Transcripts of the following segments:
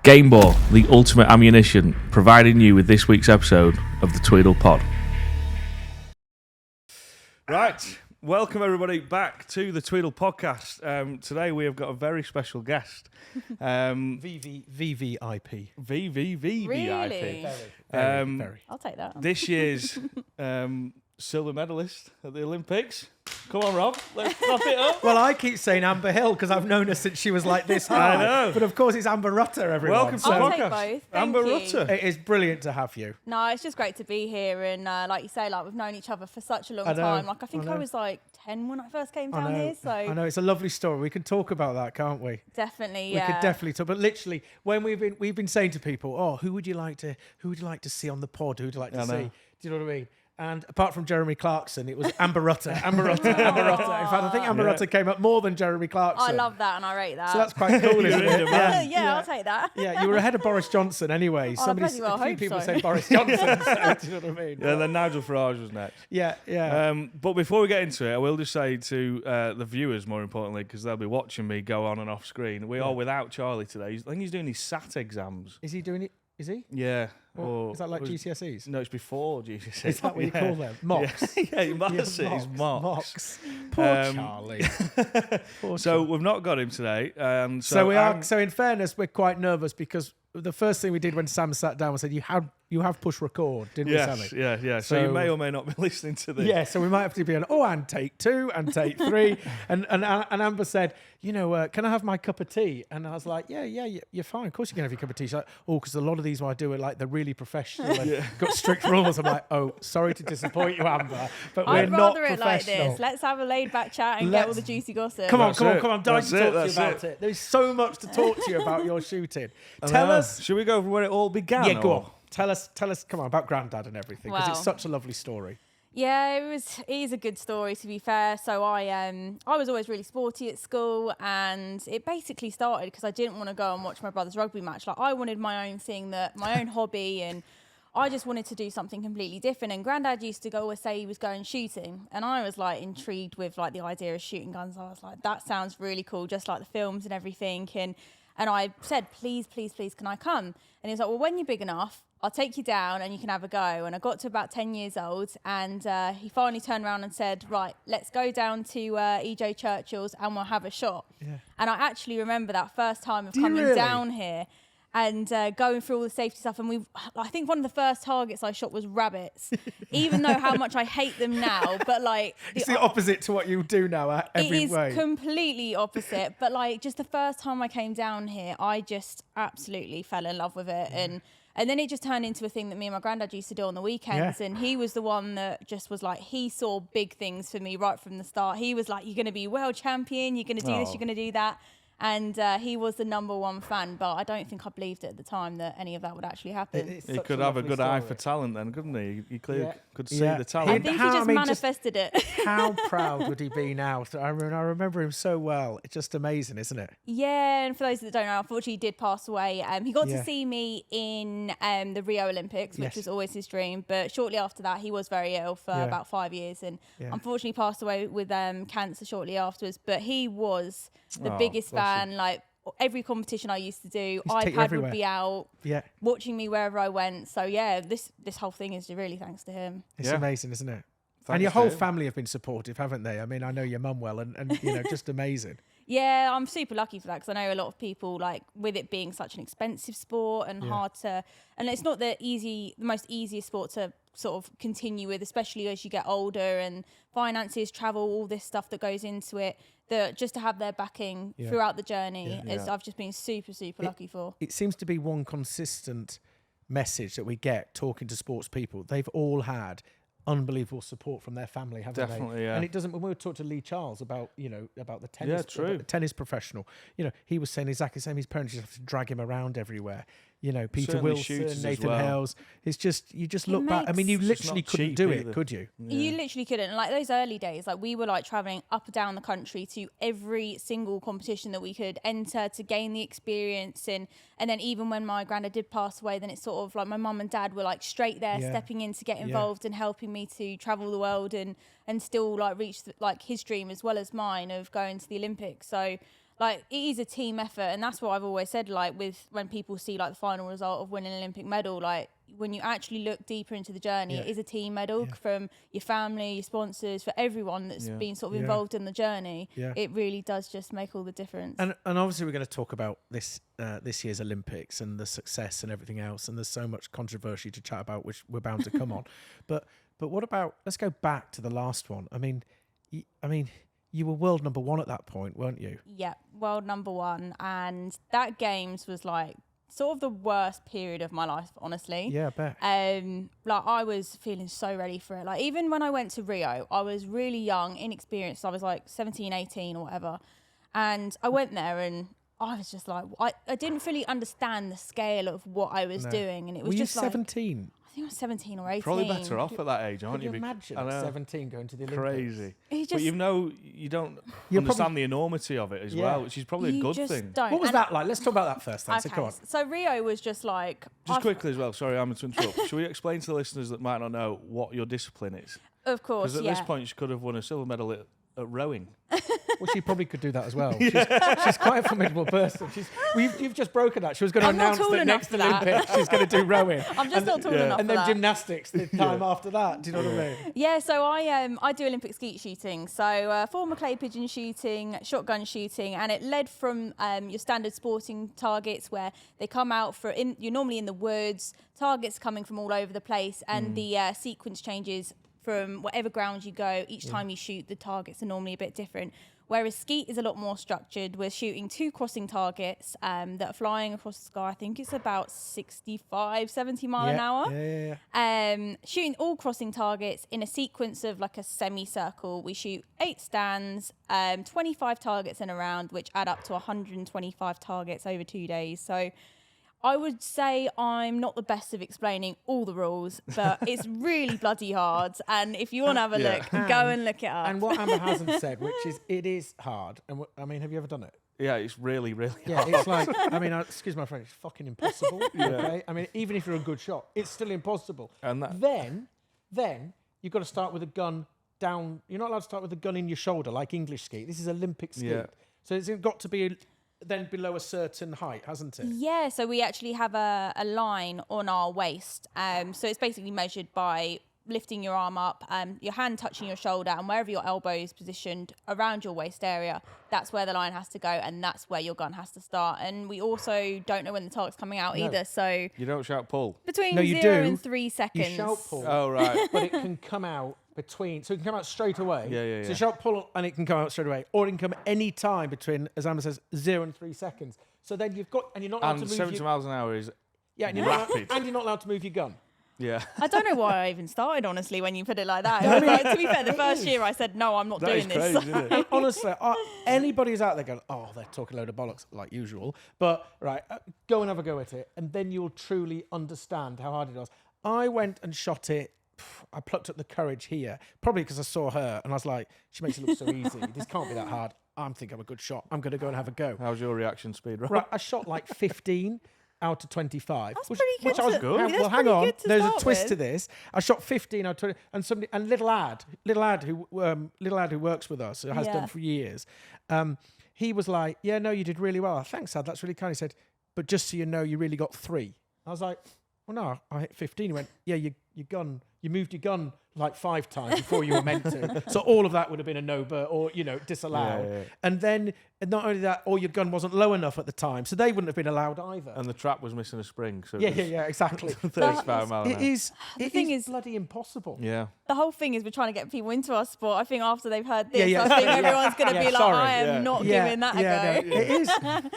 Game Ball, the ultimate ammunition, providing you with this week's episode of the Tweedl Pod. Right, welcome everybody back to the Tweedl Podcast. Today we have got a very special guest. VVIP. VVVVIP. Really? Very. I'll take that. This year's silver medalist at the Olympics. Come on, Rob, let's pop it up. Well, I keep saying Amber Hill because I've known her since she was like this high. I know. But of course, it's Amber Rutter, everyone. Welcome to the I'll podcast. take both. Thank Amber you. Rutter. It is brilliant to have you. No, it's just great to be here. And like you say, like we've known each other for such a long I know, time. Like I think I I know. was like 10 when I first came I down know. here. So I know it's a lovely story. We can talk about that, can't we? definitely, We yeah. could definitely talk. But literally, when we've been saying to people, "Oh, who would you like to see on the pod? Who would you like to I see?" know. Do you know what I mean? And apart from Jeremy Clarkson, it was Amber Rutter. Amber Rutter. In fact, I think Amber Rutter came up more than Jeremy Clarkson. I love that and I rate that. So that's quite cool, isn't it? yeah, I'll take that. Yeah, you were ahead of Boris Johnson anyway. Oh, I bloody well a few hope people so. say Boris Johnson. So, do you know what I mean? Yeah, then Nigel Farage was next. Yeah. But before we get into it, I will just say to the viewers, more importantly, because they'll be watching me go on and off screen, we are without Charlie today. I think he's doing his SAT exams. Is he doing it? Is he? Yeah. Is that like GCSEs? No, it's before GCSEs. Is that what you call them? Mocks? Yeah, that's it. It's mocks. Mocks. Poor Charlie. Poor So Charlie. we've not got him today. So we are. So in fairness, we're quite nervous because the first thing we did when Sam sat down was said, "You have push record, didn't we, Yes, Sammy?" yeah. So you So- may or may not be listening to this. Yeah, so we might have to be on, and take 2 and take 3. and Amber said, can I have my cup of tea? And I was like, yeah, you're fine. Of course you can have your cup of tea. She's like, because a lot of these I do are like they're really professional and got strict rules. I'm like, oh, sorry to disappoint you, Amber, but we're I'd not rather it like professional. this. Let's have a laid back chat and get all the juicy gossip. Come on. That's I'm it. dying to That's talk it, to you that's about it. There's so much to talk to you about your shooting. I Tell know. us. Should we go from where it all began? Yeah, go or- on. Tell us, come on, about Grandad and everything, because Wow. it's such a lovely story. Yeah, it is a good story, to be fair. So I was always really sporty at school, and it basically started because I didn't want to go and watch my brother's rugby match. Like I wanted my own thing, my own hobby, and I just wanted to do something completely different. And Grandad used to always say he was going shooting, and I was like intrigued with like the idea of shooting guns. I was like, that sounds really cool, just like the films and everything. And I said, please, can I come? And he was like, well, when you're big enough, I'll take you down and you can have a go. And I got to about 10 years old, and he finally turned around and said, right, let's go down to EJ Churchills and we'll have a shot. Yeah. And I actually remember that first time of coming down here and going through all the safety stuff. And I think one of the first targets I shot was rabbits, even though how much I hate them now. But like, It's the opposite to what you do now every it is way. completely opposite. But like, just the first time I came down here, I just absolutely fell in love with it. And then it just turned into a thing that me and my granddad used to do on the weekends. Yeah. And he was the one that just was like, he saw big things for me right from the start. He was like, you're going to be world champion. You're going to do this. You're going to do that. And he was the number one fan, but I don't think I believed it at the time that any of that would actually happen. He could have a good eye for talent then, couldn't he? He clearly could see the I talent. think he just manifested it. How proud would he be now? I remember him so well. It's just amazing, isn't it? Yeah, and for those that don't know, unfortunately he did pass away. He got Yeah. to see me in the Rio Olympics, which Yes. was always his dream. But shortly after that, he was very ill for about 5 years, and unfortunately passed away with cancer shortly afterwards. But he was the biggest fan. Like every competition I used to do, take you iPad everywhere. would be out, watching me wherever I went. So yeah, this whole thing is really thanks to him. It's Yeah. amazing, isn't it? Thanks and your to whole him. family have been supportive, haven't they? I mean, I know your mum well, and just amazing. Yeah, I'm super lucky for that because I know a lot of people, like, with it being such an expensive sport and hard to, and it's not the most easiest sport to sort of continue with, especially as you get older and finances, travel, all this stuff that goes into it, that just to have their backing throughout the journey is, I've just been super lucky for. It seems to be one consistent message that we get talking to sports people. They've all had unbelievable support from their family, haven't they? Definitely, yeah. And it doesn't. When we were talking to Lee Charles about the tennis, Yeah, true. about the tennis professional, he was saying exactly the same. His parents used to have to drag him around everywhere. Peter Certainly Wilson, shooters as Nathan well. Hales. It's just you just look back. I mean, you makes- It's literally not couldn't cheap do either. it, could you? You literally couldn't. And like those early days, like we were like traveling up and down the country to every single competition that we could enter to gain the experience. And then even when my granddad did pass away, then it's sort of like my mum and dad were like straight there, stepping in to get involved and helping me to travel the world and still like reach like his dream as well as mine of going to the Olympics. So like it is a team effort, and that's what I've always said. Like with when people see like the final result of winning an Olympic medal, like when you actually look deeper into the journey, it is a team medal from your family, your sponsors, for everyone that's been sort of involved in the journey. It really does just make all the difference. And obviously we're going to talk about this year's Olympics and the success and everything else. And there's so much controversy to chat about, which we're bound to come on. But what about, let's go back to the last one. I mean, you were world number one at that point, weren't you? Yeah, world number one. And that Games was like sort of the worst period of my life, honestly. Yeah, I bet. Like I was feeling so ready for it. Like even when I went to Rio, I was really young, inexperienced. I was like 17, 18 or whatever. And I went there and I was just like, I didn't fully understand the scale of what I was doing. And it was were just you 17? I think I was 17 or 18. Probably better off at that age, aren't Could you imagine at 17 going to the Olympics? Crazy. He But just- you don't understand the enormity of it as well, which is probably a You good just thing. don't. What was And- that like? Let's talk about that first then. So Okay, come on. so Rio was just like... Just quickly as well, sorry, I'm to interrupt. Should we explain to the listeners that might not know what your discipline is? Of course, Because at this point, she could have won a silver medal at rowing. Well, she probably could do that as well. She's quite a formidable person. You've just broken that. She was going to I'm not announce tall that enough next for that. Olympics she's going to do rowing. I'm just not tall enough And for then that. gymnastics the time after that. Do you know what I mean? Yeah, so I do Olympic skeet shooting. So former clay pigeon shooting, shotgun shooting, and it led from your standard sporting targets where they come out you're normally in the woods, targets coming from all over the place, and the sequence changes from whatever ground you go. Each time you shoot, the targets are normally a bit different. Whereas skeet is a lot more structured. We're shooting 2 crossing targets that are flying across the sky. I think it's about 65, 70 mile an hour. Yeah. Shooting all crossing targets in a sequence of like a semicircle. We shoot 8 stands, 25 targets in a round, which add up to 125 targets over 2 days. So I would say I'm not the best of explaining all the rules, but it's really bloody hard. And if you want to have a look, go and look it up. And what Amber hasn't said, which is it is hard. And I mean, have you ever done it? Yeah, it's really, really Yeah, hard. it's like, I mean, excuse my French, it's fucking impossible. Okay? I mean, even if you're a good shot, it's still impossible. And that- Then you've got to start with a gun down. You're not allowed to start with a gun in your shoulder like English skeet. This is Olympic skeet. Yeah. So it's got to be then below a certain height, hasn't it? Yeah, so we actually have a line on our waist. So it's basically measured by lifting your arm up, your hand touching your shoulder, and wherever your elbow is positioned around your waist area, that's where the line has to go, and that's where your gun has to start. And we also don't know when the target's coming out either, so You don't shout pull. between No, you 0 do. and 3 seconds. You shout pull, Oh, right. but it can come out between, so it can come out straight away. Yeah. So you shout pull and it can come out straight away, or it can come any time between, as Amber says, 0 and 3 seconds. So then you've got, and you're not allowed And to move 70 miles an hour is and you're rapid. and you're not allowed to move your gun. Yeah. I don't know why I even started, honestly, when you put it like that. It was like, to be fair, the first year I said, no, I'm not That is doing this. crazy, isn't it? Honestly, anybody who's out there going, oh, they're talking a load of bollocks, like usual. But, go and have a go at it, and then you'll truly understand how hard it was. I went and shot it. I plucked up the courage here, probably because I saw her, and I was like, she makes it look so easy. This can't be that hard. I'm thinking I'm a good shot. I'm going to go and have a go. How's your reaction speed, Rob? Right, I shot like 15 out of 25. That's which, pretty good. Which I was to- good. That's Well, hang pretty on. good to There's a start twist with. to this. I shot 15 out of 20, and little lad who works with us, who has done for years. He was like, "Yeah, no, you did really well. Thanks, Dad. That's really kind." He said, "But just so you know, you really got 3." I was like, "Well, no, I hit 15." He went, "Yeah, you moved your gun like 5 times before you were meant to. So all of that would have been a no, but or disallowed. Yeah. And then not only that, or your gun wasn't low enough at the time, so they wouldn't have been allowed either." And the trap was missing a spring. So Yeah, exactly. 35 mile an It hour. is. The It thing is is- bloody impossible. Yeah. The whole thing is we're trying to get people into our sport. I think after they've heard this, Yeah. I think everyone's going to Yeah, be like, sorry. I am Yeah. not giving that a go. No, it is.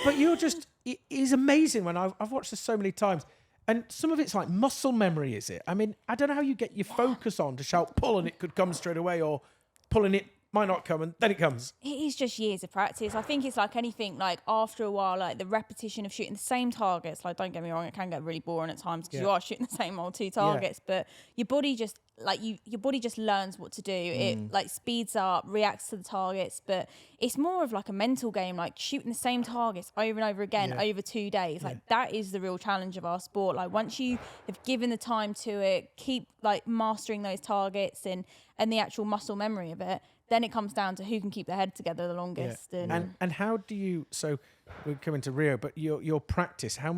But you're just. It is amazing when I've watched this so many times. And some of it's like muscle memory, is it? I mean, I don't know how you get your focus on to shout pull and it could come straight away, or pulling it might not come and then it comes. It is just years of practice. I think it's like anything, like after a while, like the repetition of shooting the same targets, like don't get me wrong, it can get really boring at times because you Yeah. are shooting the same old 2 targets, but your body just like your body just learns what to do. It like speeds up, reacts to the targets, but it's more of like a mental game, like shooting the same targets over and over again over 2 days. Like that is the real challenge of our sport. Like once you have given the time to it, keep like mastering those targets and the actual muscle memory of it, then it comes down to who can keep their head together the longest. And how do you, so we're coming to Rio, but your practice, how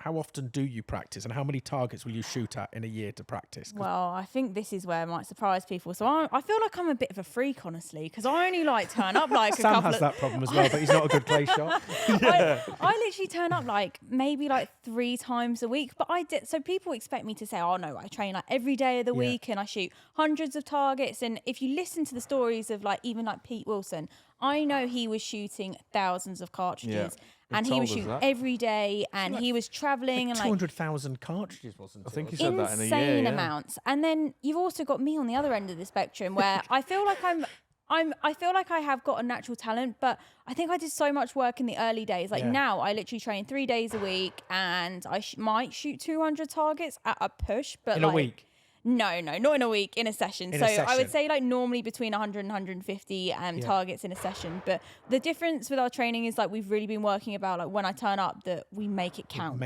often do you practice, and how many targets will you shoot at in a year to practice? Well, I think this is where it might surprise people. So I feel like I'm a bit of a freak, honestly, because I only like turn up like Sam has that problem as well, but he's not a good play shot. I literally turn up like maybe like 3 times a week, but so people expect me to say, oh no, I train like every day of the week and I shoot hundreds of targets. And if you listen to the stories of like even like Pete Wilson, I know he was shooting thousands of cartridges and he was shooting every day, and he was traveling and like 200,000 cartridges, wasn't it? I think he said that in a year. Insane amounts. And then you've also got me on the other end of the spectrum, where I feel like I feel like I have got a natural talent, but I think I did so much work in the early days. Like now I literally train 3 days a week, and I might shoot 200 targets at a push, but in like, a week. No, not in a week, in a session. I would say like normally between 100 and 150 targets in a session. But the difference with our training is like we've really been working about like when I turn up that we make it count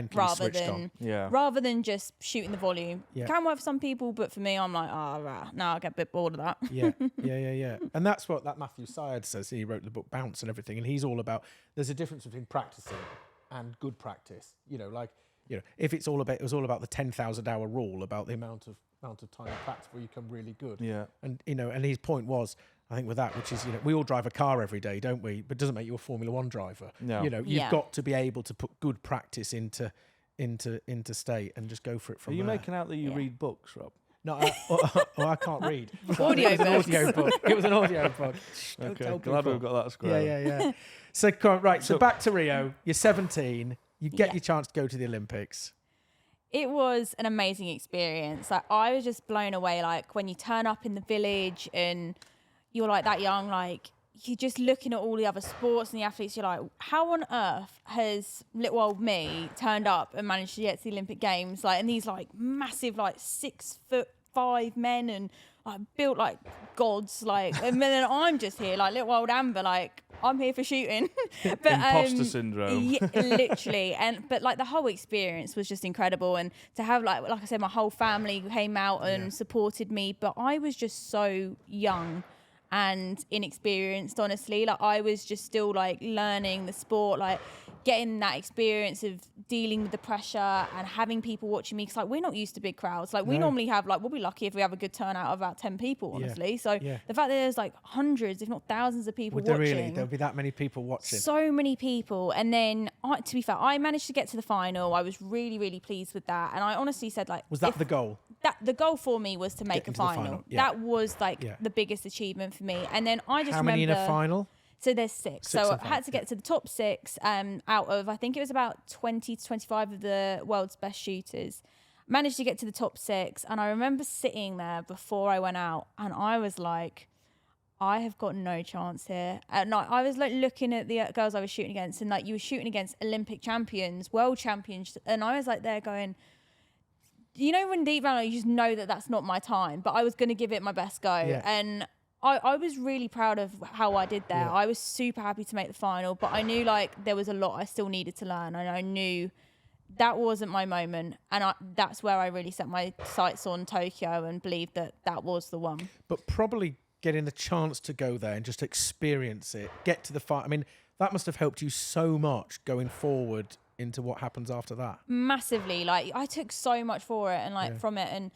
rather than just shooting the volume. It can work for some people, but for me, I'm like, now I get a bit bored of that. Yeah. And that's what that Matthew Syed says. He wrote the book Bounce and everything, and he's all about, there's a difference between practicing and good practice. If it was all about the 10,000 hour rule, about the amount of time you practice before you become really good. Yeah. And and his point was, I think with that, which is, we all drive a car every day, don't we? But it doesn't make you a Formula One driver. No. You've got to be able to put good practice into state and just go for it from there. Are you making out that you read books, Rob? No, I can't read. Audio book. It was an audio book. Okay, glad we've got that square. Yeah. So back to Rio. You're 17. You get your chance to go to the Olympics. It was an amazing experience. Like I was just blown away. Like when you turn up in the village and you're like that young, like you're just looking at all the other sports and the athletes. You're like, how on earth has little old me turned up and managed to get to the Olympic Games? Like, and these like massive, like 6'5" men and like built like gods. Like, and then I'm just here, like little old Amber, like I'm here for shooting. But imposter syndrome. Yeah, literally. But like the whole experience was just incredible, and to have like I said, my whole family came out and supported me. But I was just so young and inexperienced, honestly. Like I was just still like learning the sport, like getting that experience of dealing with the pressure and having people watching me, because like we're not used to big crowds. Like we normally have like, we'll be lucky if we have a good turnout of about 10 people, honestly. So the fact that there's like hundreds, if not thousands of people watching. Really? There'll be that many people watching? So many people. And then to be fair, I managed to get to the final. I was really, really pleased with that. And I honestly said like, was that the goal? The goal for me was to make a final. That was like the biggest achievement for me. And then I just remember. How many in a final? So there's 6. So I had to get to the top 6 out of, I think it was about 20 to 25 of the world's best shooters. Managed to get to the top 6. And I remember sitting there before I went out and I was like, I have got no chance here. And I was like looking at the girls I was shooting against, and like you were shooting against Olympic champions, world champions. And I was like there going, when deep down you just know that that's not my time, but I was going to give it my best go. And I was really proud of how I did there. I was super happy to make the final, but I knew like there was a lot I still needed to learn, and I knew that wasn't my moment. And that's where I really set my sights on Tokyo and believed that was the one. But probably getting the chance to go there and just experience it, get to the fight. I mean, that must have helped you so much going forward into what happens after that. Massively. Like I took so much for it and from it, and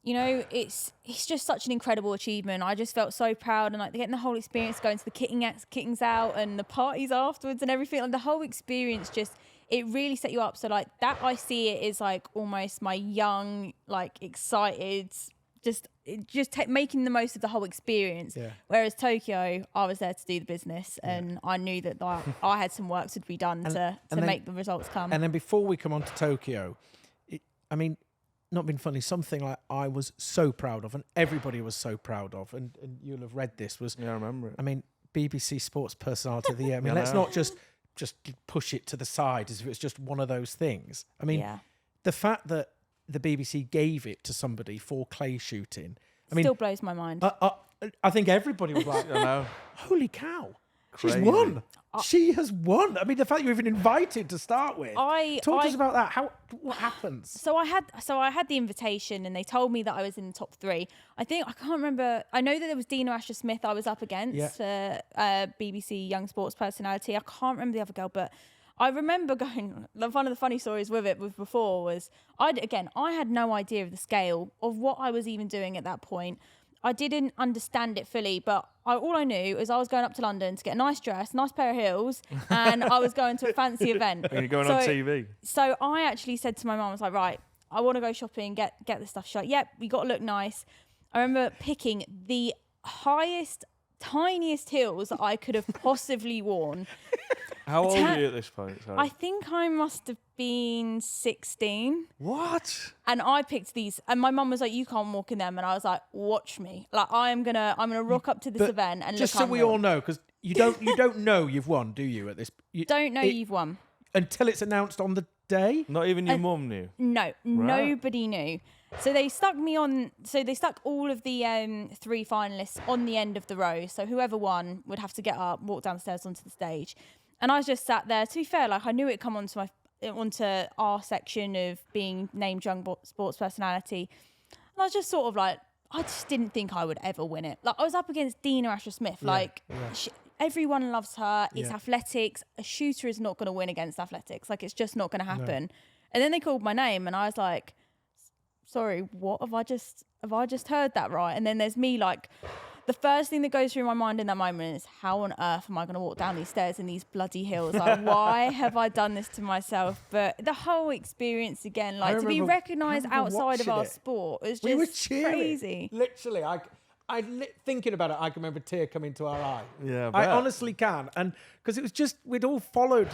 it's just such an incredible achievement. I just felt so proud, and like getting the whole experience, going to the kittings out and the parties afterwards and everything. Like the whole experience it really set you up. So like that, I see it as like almost my young, like excited, making the most of the whole experience. Whereas Tokyo, I was there to do the business, and I knew that I had some work to be done to make the results come. And then before we come on to Tokyo, not being funny, something like I was so proud of, and everybody was so proud of, and you'll have read this, was I remember it. I mean, BBC Sports Personality of the Year. I mean, let's not just push it to the side as if it's just one of those things. I mean, the fact that the BBC gave it to somebody for clay shooting. I mean, Still blows my mind. I think everybody was like, I know. holy cow, Crazy. she's won. She has won. I mean, the fact you were even invited to start with. Talk to us about that. What happens? So I had the invitation, and they told me that I was in the top 3. I can't remember. I know that there was Dina Asher-Smith I was up against, BBC Young Sports Personality. I can't remember the other girl, but I remember going. One of the funny stories with it before was I had no idea of the scale of what I was even doing at that point. I didn't understand it fully, but all I knew is I was going up to London to get a nice dress, nice pair of heels, and I was going to a fancy event. And you're going on TV. So I actually said to my mum, I was like, right, I want to go shopping, get this stuff. She's like, yep, we got to look nice. I remember picking the tiniest heels that I could have possibly worn. How old are you at this point? Sorry. I think I must have been 16. What? And I picked these, and my mum was like, "You can't walk in them," and I was like, "Watch me! Like I'm gonna rock up to this event and just look." So we all know, because you don't know you've won, do you? At this, don't know you've won until it's announced on the day. Not even your mum knew. No, nobody knew. So they stuck me on. So they stuck all of the 3 finalists on the end of the row. So whoever won would have to get up, walk downstairs onto the stage. And I was just sat there. To be fair, like I knew it'd come onto our section of being named young sports personality, and I was just sort of like, I just didn't think I would ever win it. Like I was up against Dina Asher-Smith. Everyone loves her. It's athletics. A shooter is not going to win against athletics. Like it's just not going to happen. No. And then they called my name, and I was like, sorry, what have I just heard that right? And then there's me like. The first thing that goes through my mind in that moment is, how on earth am I going to walk down these stairs in these bloody heels? Like, why have I done this to myself? But the whole experience again, like to be recognised outside of our sport, was just crazy. Literally, thinking about it, I can remember a tear coming to our eye. Yeah, I honestly can, and because it was just we'd all followed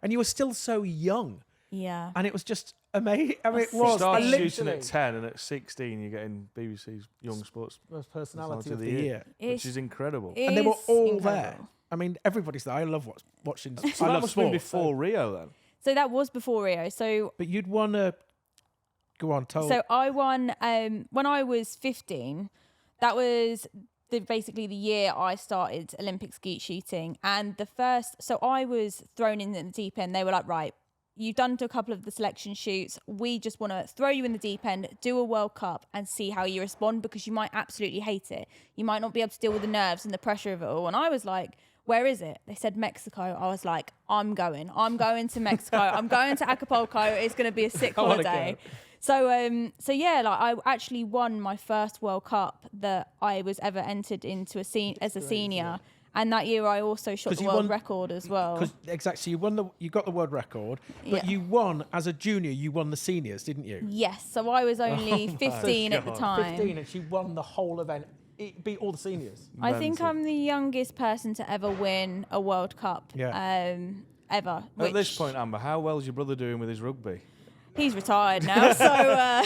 and you were still so young. Yeah. And it was just amazing. I mean, it You was. started shooting at 10, and at 16, you're getting BBC's Young Sports Personality of the Year. Which is incredible. And they were all there. I mean, everybody's there. I love watching. So that must have been before Rio, then. So that was before Rio. But you'd won a... Go on, tell. So I won when I was 15. That was basically the year I started Olympic skeet shooting. And so I was thrown in the deep end. They were like, right, you've done a couple of the selection shoots. We just want to throw you in the deep end, do a World Cup and see how you respond, because you might absolutely hate it. You might not be able to deal with the nerves and the pressure of it all. And I was like, where is it? They said Mexico. I was like, I'm going to Mexico. I'm going to Acapulco. It's going to be a sick holiday. So yeah, like I actually won my first World Cup that I was ever entered into as a senior. And that year I also shot the world record as well. Exactly, so you got the world record, but you won as a junior. You won the seniors, didn't you? Yes. So I was only 15 at the time. 15, and she won the whole event. It beat all the seniors. I think I'm the youngest person to ever win a World Cup. Ever. At this point, Amber, how well is your brother doing with his rugby? He's retired now, so...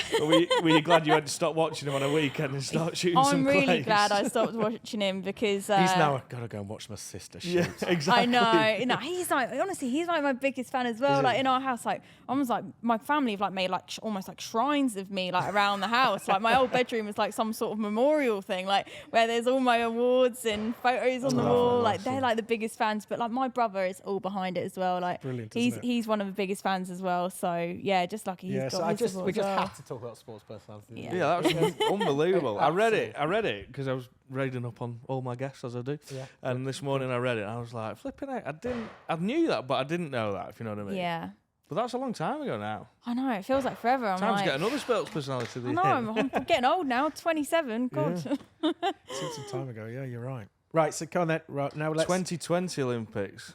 Were you glad you had to stop watching him on a weekend and start shooting some clays? I'm really glad I stopped watching him because... he's now, I've got to go and watch my sister shoot. Yeah, exactly. I know. He's like, honestly, he's like my biggest fan as well. Like in our house, like almost like my family have like made like almost like shrines of me like around the house. Like my old bedroom is like some sort of memorial thing, like where there's all my awards and photos on the wall. Like they're like the biggest fans, but like my brother is all behind it as well. Like brilliant, he's one of the biggest fans as well. So yeah, just lucky he's got his support we just as well. have to talk about sports personality. Yeah, that was unbelievable. I read it because I was reading up on all my guests as I do. Yeah. And this morning I read it and I was like, flipping out. I knew that, but I didn't know that, if you know what I mean. Yeah. But that's a long time ago now. I know, it feels like forever. Time to get another sports personality. I know, I'm getting old now, 27. God. Yeah. Since some time ago, yeah, you're right. Right, so come on then. Right, now let's... 2020 Olympics.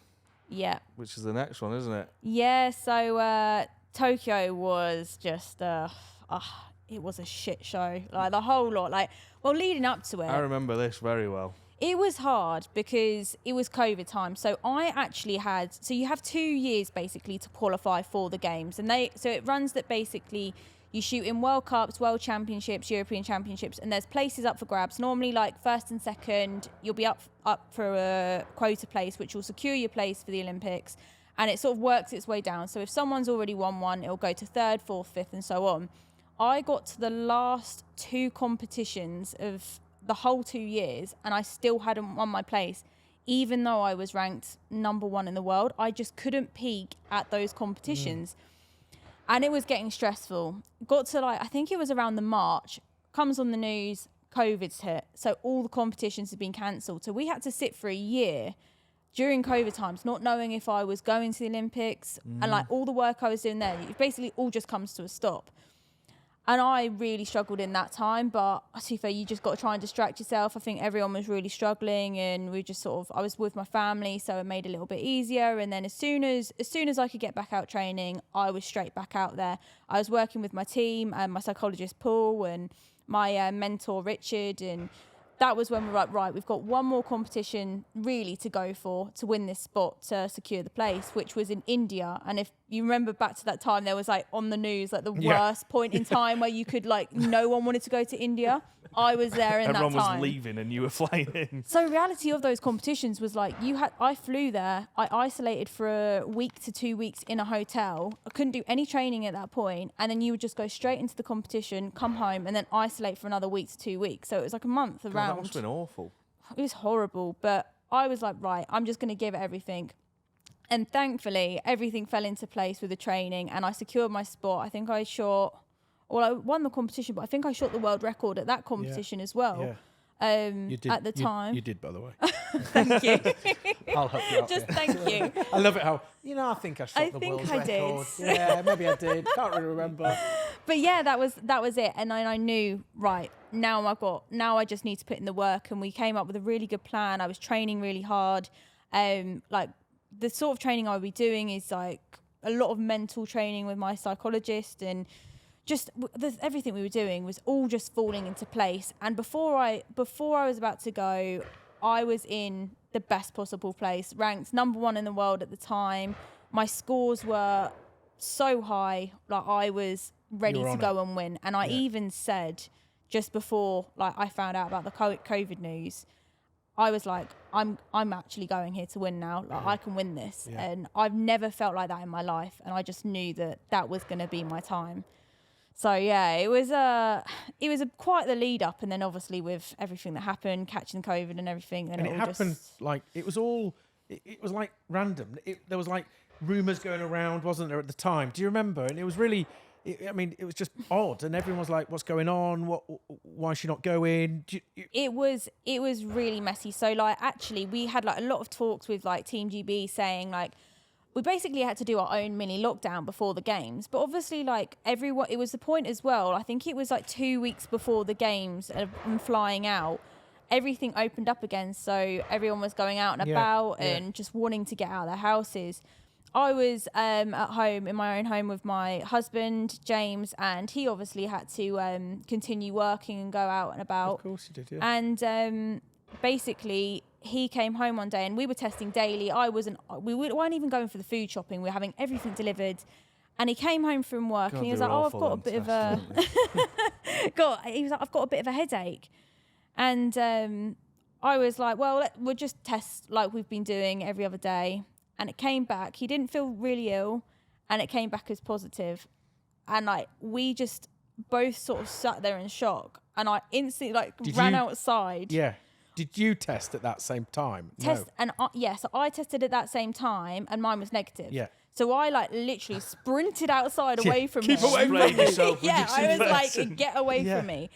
Yeah. Which is the next one, isn't it? Yeah, so Tokyo was just, it was a shit show. Like the whole lot, leading up to it. I remember this very well. It was hard because it was COVID time. So I actually you have 2 years basically to qualify for the games. And so it runs that basically you shoot in World Cups, World Championships, European Championships, and there's places up for grabs. Normally like first and second, you'll be up for a quota place, which will secure your place for the Olympics. And it sort of works its way down. So if someone's already won one, it'll go to third, fourth, fifth, and so on. I got to the last 2 competitions of the whole 2 years and I still hadn't won my place. Even though I was ranked #1 in the world, I just couldn't peak at those competitions. And it was getting stressful. Got to I think it was around the March, comes on the news, COVID's hit. So all the competitions have been cancelled. So we had to sit for a year during COVID times, not knowing if I was going to the Olympics and all the work I was doing there, it basically all just comes to a stop. And I really struggled in that time, but to be fair, you just got to try and distract yourself. I think everyone was really struggling and we just I was with my family, so it made it a little bit easier. And then as soon as I could get back out training, I was straight back out there. I was working with my team and my psychologist, Paul, and my mentor, Richard, and that was when we were like, right, we've got one more competition really to go for to win this spot to secure the place, which was in India. And if you remember back to that time, there was on the news, the worst point in time where you could no one wanted to go to India. I was there in Everyone that time. was leaving and you were flying in. So reality of those competitions was I flew there, I isolated for a week to 2 weeks in a hotel. I couldn't do any training at that point, and then you would just go straight into the competition, come home, and then isolate for another week to 2 weeks. So it was a month around. That must have been awful. It was horrible, but I was like, right, I'm just going to give it everything. And thankfully, everything fell into place with the training, and I secured my spot. I think I won the competition, but I think I shot the world record at that competition as well. Yeah. At the time. You did, by the way. Thank you. I'll help you out. Just thank you. I love it how, I think I shot the think world I did. record. Yeah, maybe I did. Can't really remember. But yeah, that was it. And then I knew, right, now I just need to put in the work. And we came up with a really good plan. I was training really hard. The sort of training I would be doing is a lot of mental training with my psychologist, and just everything we were doing was all just falling into place. And before I was about to go, I was in the best possible place, ranked #1 in the world at the time. My scores were so high, I was ready to go and win. And I even said just before I found out about the COVID news, I was like, I'm actually going here to win now. I can win this. Yeah. And I've never felt like that in my life. And I just knew that was going to be my time. So yeah, it was quite the lead up, and then obviously with everything that happened, catching COVID and everything, then and it happened it was random. There was rumours going around, wasn't there, at the time? Do you remember? And it was really, it was just odd, and everyone was like, "What's going on? Why is she not going?" It was really messy. So actually, we had a lot of talks with Team GB saying we basically had to do our own mini lockdown before the games. But obviously, everyone, it was the point as well. I think it was 2 weeks before the games and flying out, everything opened up again. So everyone was going out and about and just wanting to get out of their houses. I was at home, in my own home with my husband, James, and he obviously had to continue working and go out and about. Of course he did, yeah. And basically, he came home one day and we were testing daily. We weren't even going for the food shopping. We were having everything delivered. And he came home from work and he was like, "Oh, I've got a bit of a I've got a bit of a headache." And I was like, "Well, we'll just test like we've been doing every other day." And it came back. He didn't feel really ill, and it came back as positive. And we just both sort of sat there in shock. And I instantly ran outside. Yeah. Did you test at that same time? So I tested at that same time, and mine was negative. Yeah. So I literally sprinted outside away from Keep him. away from yourself. Yeah, I was get away from me.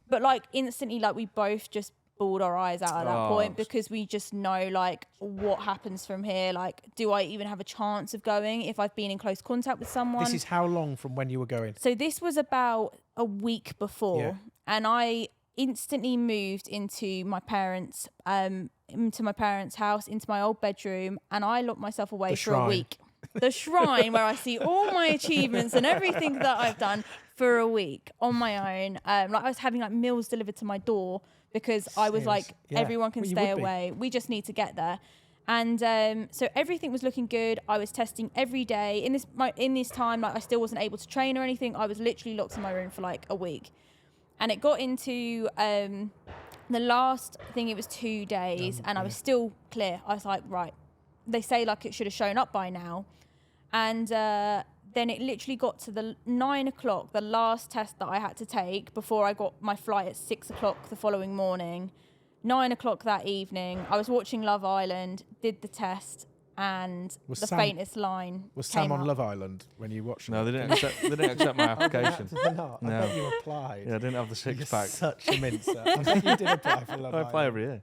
But instantly, we both just bawled our eyes out at that point, because we just know what happens from here. Do I even have a chance of going if I've been in close contact with someone? This is how long from when you were going? So this was about a week before, and I instantly moved into my parents' house, into my old bedroom, and I locked myself away for a week. The shrine where I see all my achievements and everything that I've done for a week on my own. I was having meals delivered to my door, because I was everyone can stay away. We just need to get there. And so everything was looking good. I was testing every day. In this time, I still wasn't able to train or anything. I was literally locked in my room for a week. And it got into the last thing, it was 2 days, and I was still clear. I was like, right, they say it should have shown up by now. And then it literally got to the 9 o'clock, the last test that I had to take before I got my flight at 6 o'clock the following morning. 9 o'clock that evening, I was watching Love Island, did the test, and faintest line Was came Sam on up. Love Island when you watched No, it? they didn't accept my application. Did they not? I No. bet you applied. Yeah, I didn't have the You're six-pack. such a mincer. I bet you did apply for Love I Island. apply every year.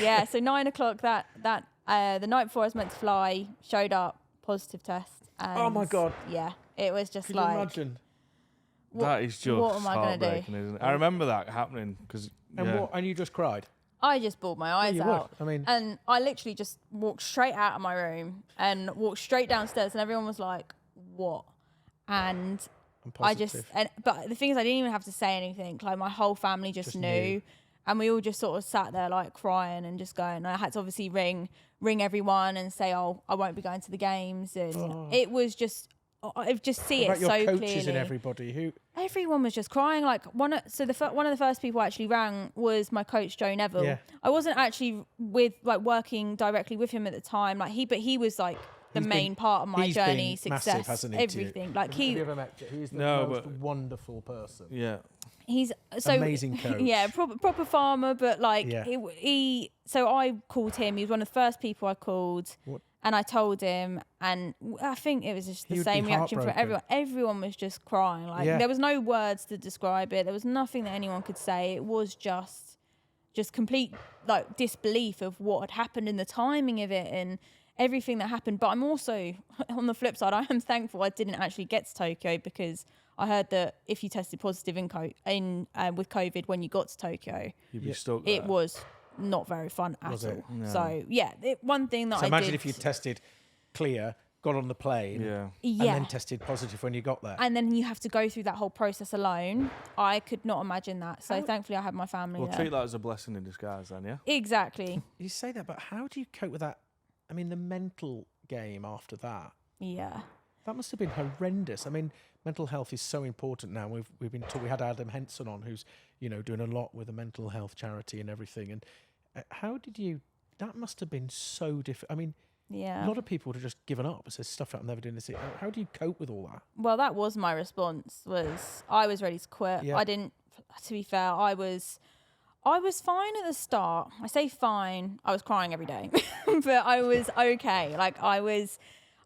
Yeah, so 9 o'clock the night before I was meant to fly, showed up, positive test. And Oh my God. Yeah, it was just Can like, you imagine? That is just what am I gonna do? heartbreaking, isn't it? I remember that happening because And you just cried? I just bawled my eyes you out. would. I mean- and I literally just walked straight out of my room and walked straight downstairs, and everyone was like, "What?" And I'm I positive. but the thing is, I didn't even have to say anything. Like, my whole family just knew. And we all just sort of sat there like crying and just going. I had to obviously ring everyone and say, "Oh, I won't be going to the games." And it was just, I just see What it about so your coaches clearly. and everybody who Everyone was just crying. Like, one of the first people I actually rang was my coach, Joe Neville. Yeah. I wasn't actually working directly with him at the time. Like, he was like the He's main been- part of my he's journey, been massive, success, hasn't he, to you? everything. Like, Have you ever met Joe? He's the No, most but- wonderful person. yeah. he's so Amazing coach. Yeah, proper farmer, but like Yeah. he. So I called him. He was one of the first people I called. What? And I told him, and I think it was just He the would be same reaction from heartbroken. everyone. Everyone was just crying. Like, Yeah. there was no words to describe it. There was nothing that anyone could say. It was just complete like disbelief of what had happened and the timing of it and everything that happened. But I'm also, on the flip side, I am thankful I didn't actually get to Tokyo, because I heard that if you tested positive with COVID when you got to Tokyo, You'd be Yeah. stuck it there. was not very fun at Was all. it? No. So yeah, one thing that So I imagine did, if you tested clear, got on the plane, Yeah. and yeah, then tested positive when you got there. and then you have to go through that whole process alone. I could not imagine that. So thankfully, I had my family We'll there. treat that as a blessing in disguise then, yeah? Exactly. You say that, but how do you cope with that? I mean, the mental game after that. Yeah. That must have been horrendous. I mean, mental health is so important now. We had Adam Henson on, who's doing a lot with a mental health charity and everything. And how did you? That must have been so difficult. I mean, Yeah. a lot of people would have just given up. It says stuff like, I'm never doing this. How do you cope with all that? Well, that was my response. Was I was ready to quit. Yeah. I didn't. To be fair, I was fine at the start. I say fine. I was crying every day, but I was okay. Like, I was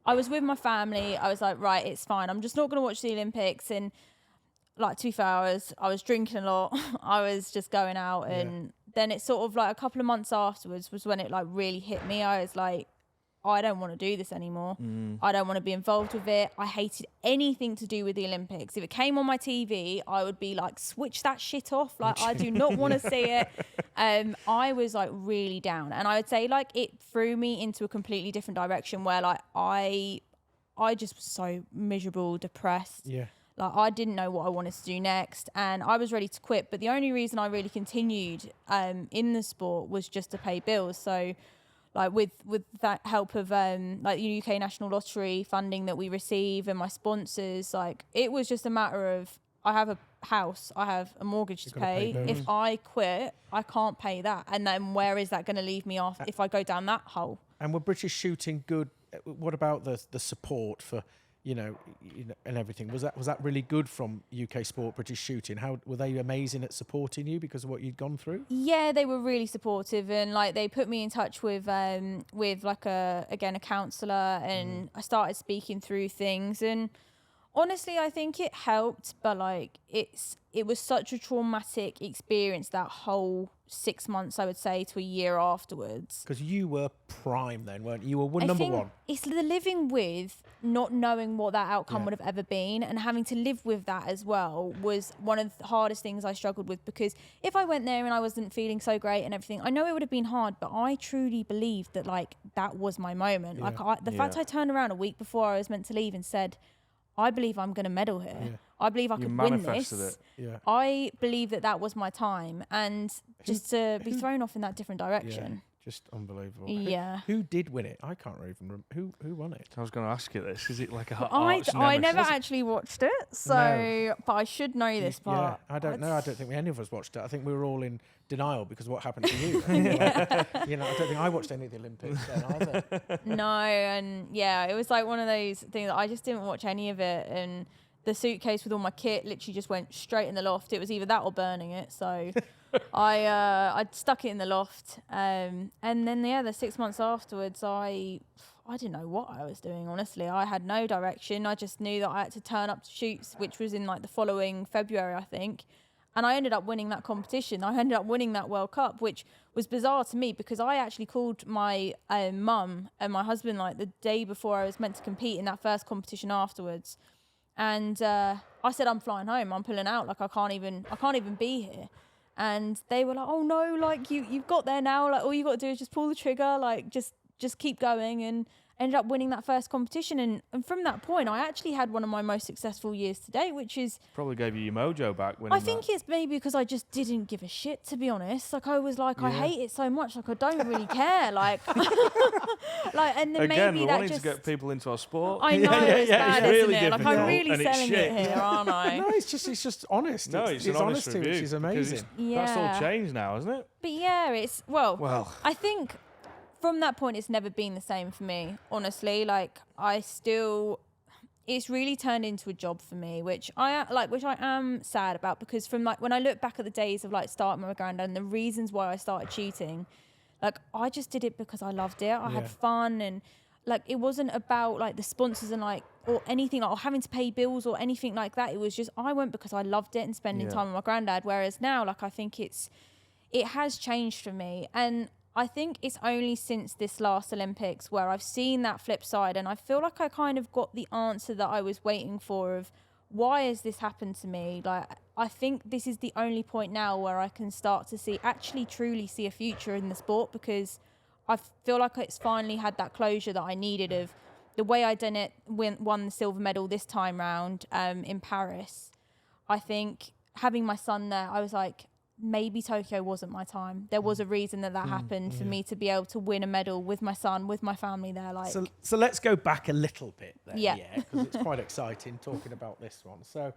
with my family. I was like, right, it's fine. I'm just not going to watch the Olympics. And like, 2 hours, I was drinking a lot. I was just going out, and then it's sort of like a couple of months afterwards was when it like really hit me. I was like, I don't want to do this anymore. I don't want to be involved with it. I hated anything to do with the Olympics. If it came on my TV, I would be like, switch that shit off. Like, I do not want to see it. I was like really down. And I would say like it threw me into a completely different direction where like I just was so miserable, depressed. Yeah. Like, I didn't know what I wanted to do next, and I was ready to quit. But the only reason I really continued in the sport was just to pay bills. So like with that help of like the UK National Lottery funding that we receive and my sponsors, like it was just a matter of, I have a house, I have a mortgage to gotta pay pay. bills. If I quit, I can't pay that. And then where is that going to leave me off if I go down that hole? And were British shooting good? What about the support for and everything? Was that really good from UK Sport, British Shooting? How were they amazing at supporting you because of what you'd gone through? Yeah, they were really supportive, and like they put me in touch with like a counsellor, and I started speaking through things, and honestly I think it helped, but like it was such a traumatic experience, that whole 6 months, I would say, to a year afterwards. Because you were prime then, weren't you? You were I number think one. it's the living with not knowing what that outcome Yeah. would have ever been, and having to live with that as well was one of the hardest things I struggled with, because if I went there and I wasn't feeling so great and everything, I know it would have been hard, but I truly believed that like that was my moment. Yeah. Like the fact I turned around a week before I was meant to leave and said, I believe I'm going to medal here. Yeah. I believe I You could win this. manifested it. Yeah. I believe that was my time, and just to be thrown off in that different direction. Just unbelievable. Yeah. Who did win it? I can't even remember. Who won it? I was going to ask you this. Is it like a I never actually watched it, so but I should know this part. Yeah, I don't know. I don't think any of us watched it. I think we were all in denial because of what happened to you. You know, I don't think I watched any of the Olympics then either. No, and yeah, it was like one of those things that I just didn't watch any of it, and the suitcase with all my kit literally just went straight in the loft. It was either that or burning it, so I stuck it in the loft, and then the 6 months afterwards, I didn't know what I was doing, honestly. I had no direction. I just knew that I had to turn up to shoots, which was in like the following February, I think. And I ended up winning that competition. I ended up winning that World Cup, which was bizarre to me because I actually called my mum and my husband like the day before I was meant to compete in that first competition afterwards. And I said, I'm flying home. I'm pulling out. Like I can't even be here. And they were like, oh no, like you've got there now. Like all you got to do is just pull the trigger. Like just keep going. And ended up winning that first competition. And from that point, I actually had one of my most successful years to date, which is... Probably gave you your mojo back. I think it's maybe because I just didn't give a shit, to be honest. Like I was like, I hate it so much. Like I don't really care. Like, and then again, maybe we're that wanting just... to get people into our sport. I know, it's bad, it's really isn't it? Like I'm really and it's selling shit. it here, aren't I? No, it's just honest. No, it's an honest honesty, review, which is amazing. That's all changed now, isn't it? But yeah, it's... Well, I think... From that point, it's never been the same for me, honestly. Like, it's really turned into a job for me, which I am sad about because from like, when I look back at the days of like starting with my granddad and the reasons why I started shooting, like I just did it because I loved it. I had fun and like, it wasn't about like the sponsors and like, or anything like, or having to pay bills or anything like that. It was just, I went because I loved it and spending time with my granddad. Whereas now, like, I think it has changed for me. And I think it's only since this last Olympics where I've seen that flip side and I feel like I kind of got the answer that I was waiting for of why has this happened to me? Like, I think this is the only point now where I can start to truly see a future in the sport because I feel like it's finally had that closure that I needed of the way I done it, won the silver medal this time round in Paris. I think having my son there, I was like, maybe Tokyo wasn't my time. There was a reason that happened for me to be able to win a medal with my son, with my family there. Like, so let's go back a little bit there, because it's quite exciting talking about this one. So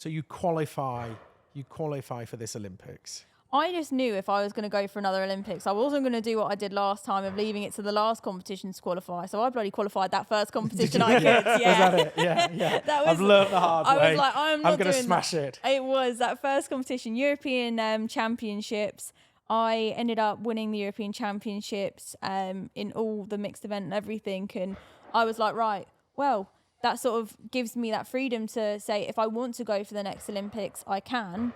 you qualify for this Olympics. I just knew if I was going to go for another Olympics, I wasn't going to do what I did last time of leaving it to the last competition to qualify. So I bloody qualified that first competition I could. Yeah. Was that it? Yeah. I've learned the hard way. I was like, I'm going to smash it. It was that first competition, European Championships. I ended up winning the European Championships in all the mixed event and everything. And I was like, right, well, that sort of gives me that freedom to say if I want to go for the next Olympics, I can.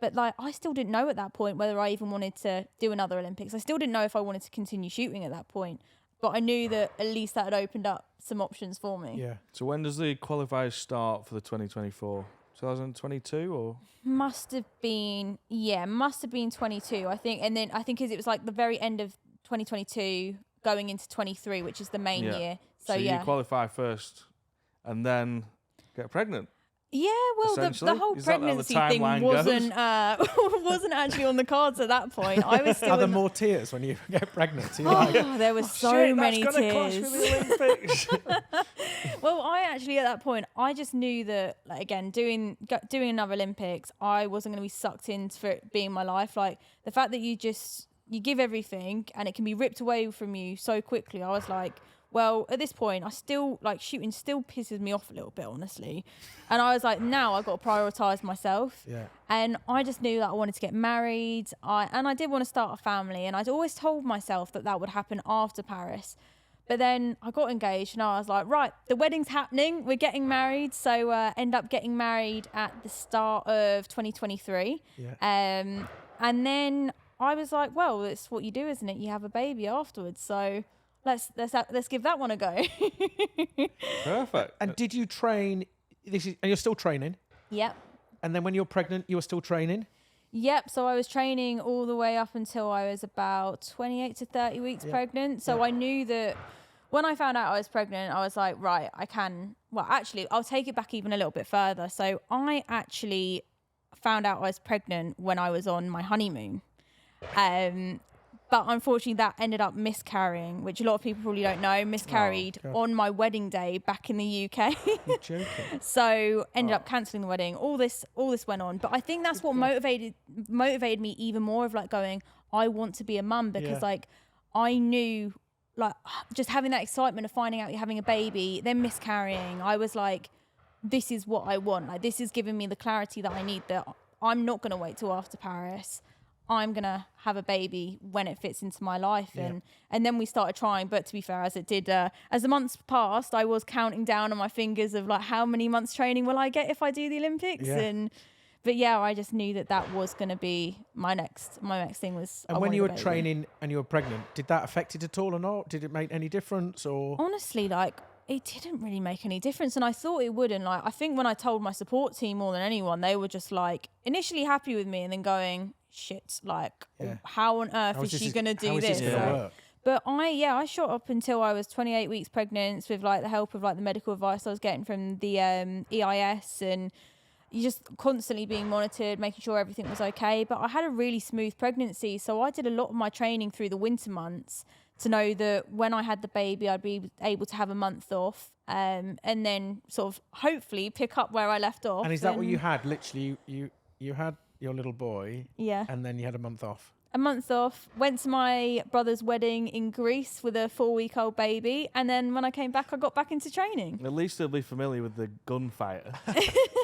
But like, I still didn't know at that point whether I even wanted to do another Olympics. I still didn't know if I wanted to continue shooting at that point. But I knew that at least that had opened up some options for me. Yeah. So when does the qualifiers start for the 2024? 2022 or? Must have been 22, I think. And then I think it was like the very end of 2022 going into 23, which is the main year. So you qualify first and then get pregnant. Yeah, well, the whole pregnancy thing wasn't actually on the cards at that point. I was still. Are there more tears when you get pregnant? There were so many tears. Clash with the Olympics. Well, I actually at that point, I just knew that, like, again, doing another Olympics, I wasn't going to be sucked into it being my life. Like the fact that you give everything and it can be ripped away from you so quickly. I was like, well, at this point, I still, like, shooting still pisses me off a little bit, honestly. And I was like, now I've got to prioritise myself. Yeah. And I just knew that I wanted to get married. I did want to start a family. And I'd always told myself that would happen after Paris. But then I got engaged and I was like, right, the wedding's happening. We're getting married. So end up getting married at the start of 2023. Yeah. And then I was like, well, it's what you do, isn't it? You have a baby afterwards. So... Let's give that one a go. Perfect. And did you train? And you're still training. Yep. And then when you're pregnant, you were still training. Yep. So I was training all the way up until I was about 28 to 30 weeks pregnant. So I knew that when I found out I was pregnant, I was like, right, I can. Well, actually, I'll take it back even a little bit further. So I actually found out I was pregnant when I was on my honeymoon. But unfortunately, that ended up miscarrying, which a lot of people probably don't know. Miscarried on my wedding day back in the UK. You're joking. So ended up cancelling the wedding. All this went on. But I think that's what motivated me even more of like going, I want to be a mum, because like I knew, like, just having that excitement of finding out you're having a baby, then miscarrying. I was like, this is what I want. Like, this is giving me the clarity that I need, that I'm not going to wait till after Paris. I'm going to have a baby when it fits into my life. And then we started trying. But to be fair, as the months passed, I was counting down on my fingers of like, how many months training will I get if I do the Olympics? But I just knew that was going to be my next thing was. And when you were training and you were pregnant, did that affect it at all or not? Did it make any difference or? Honestly, like, it didn't really make any difference, and I thought it wouldn't. Like, I think when I told my support team more than anyone, they were just like initially happy with me, and then going, "Shit, like, how on earth is she gonna do this?" But I shot up until I was 28 weeks pregnant with like the help of like the medical advice I was getting from the EIS, and you just constantly being monitored, making sure everything was okay. But I had a really smooth pregnancy, so I did a lot of my training through the winter months to know that when I had the baby, I'd be able to have a month off, and then sort of hopefully pick up where I left off. And is that what you had? Literally, you had your little boy, and then you had a month off. A month off, went to my brother's wedding in Greece with a 4-week-old baby, and then when I came back, I got back into training. At least they'll be familiar with the gunfighter.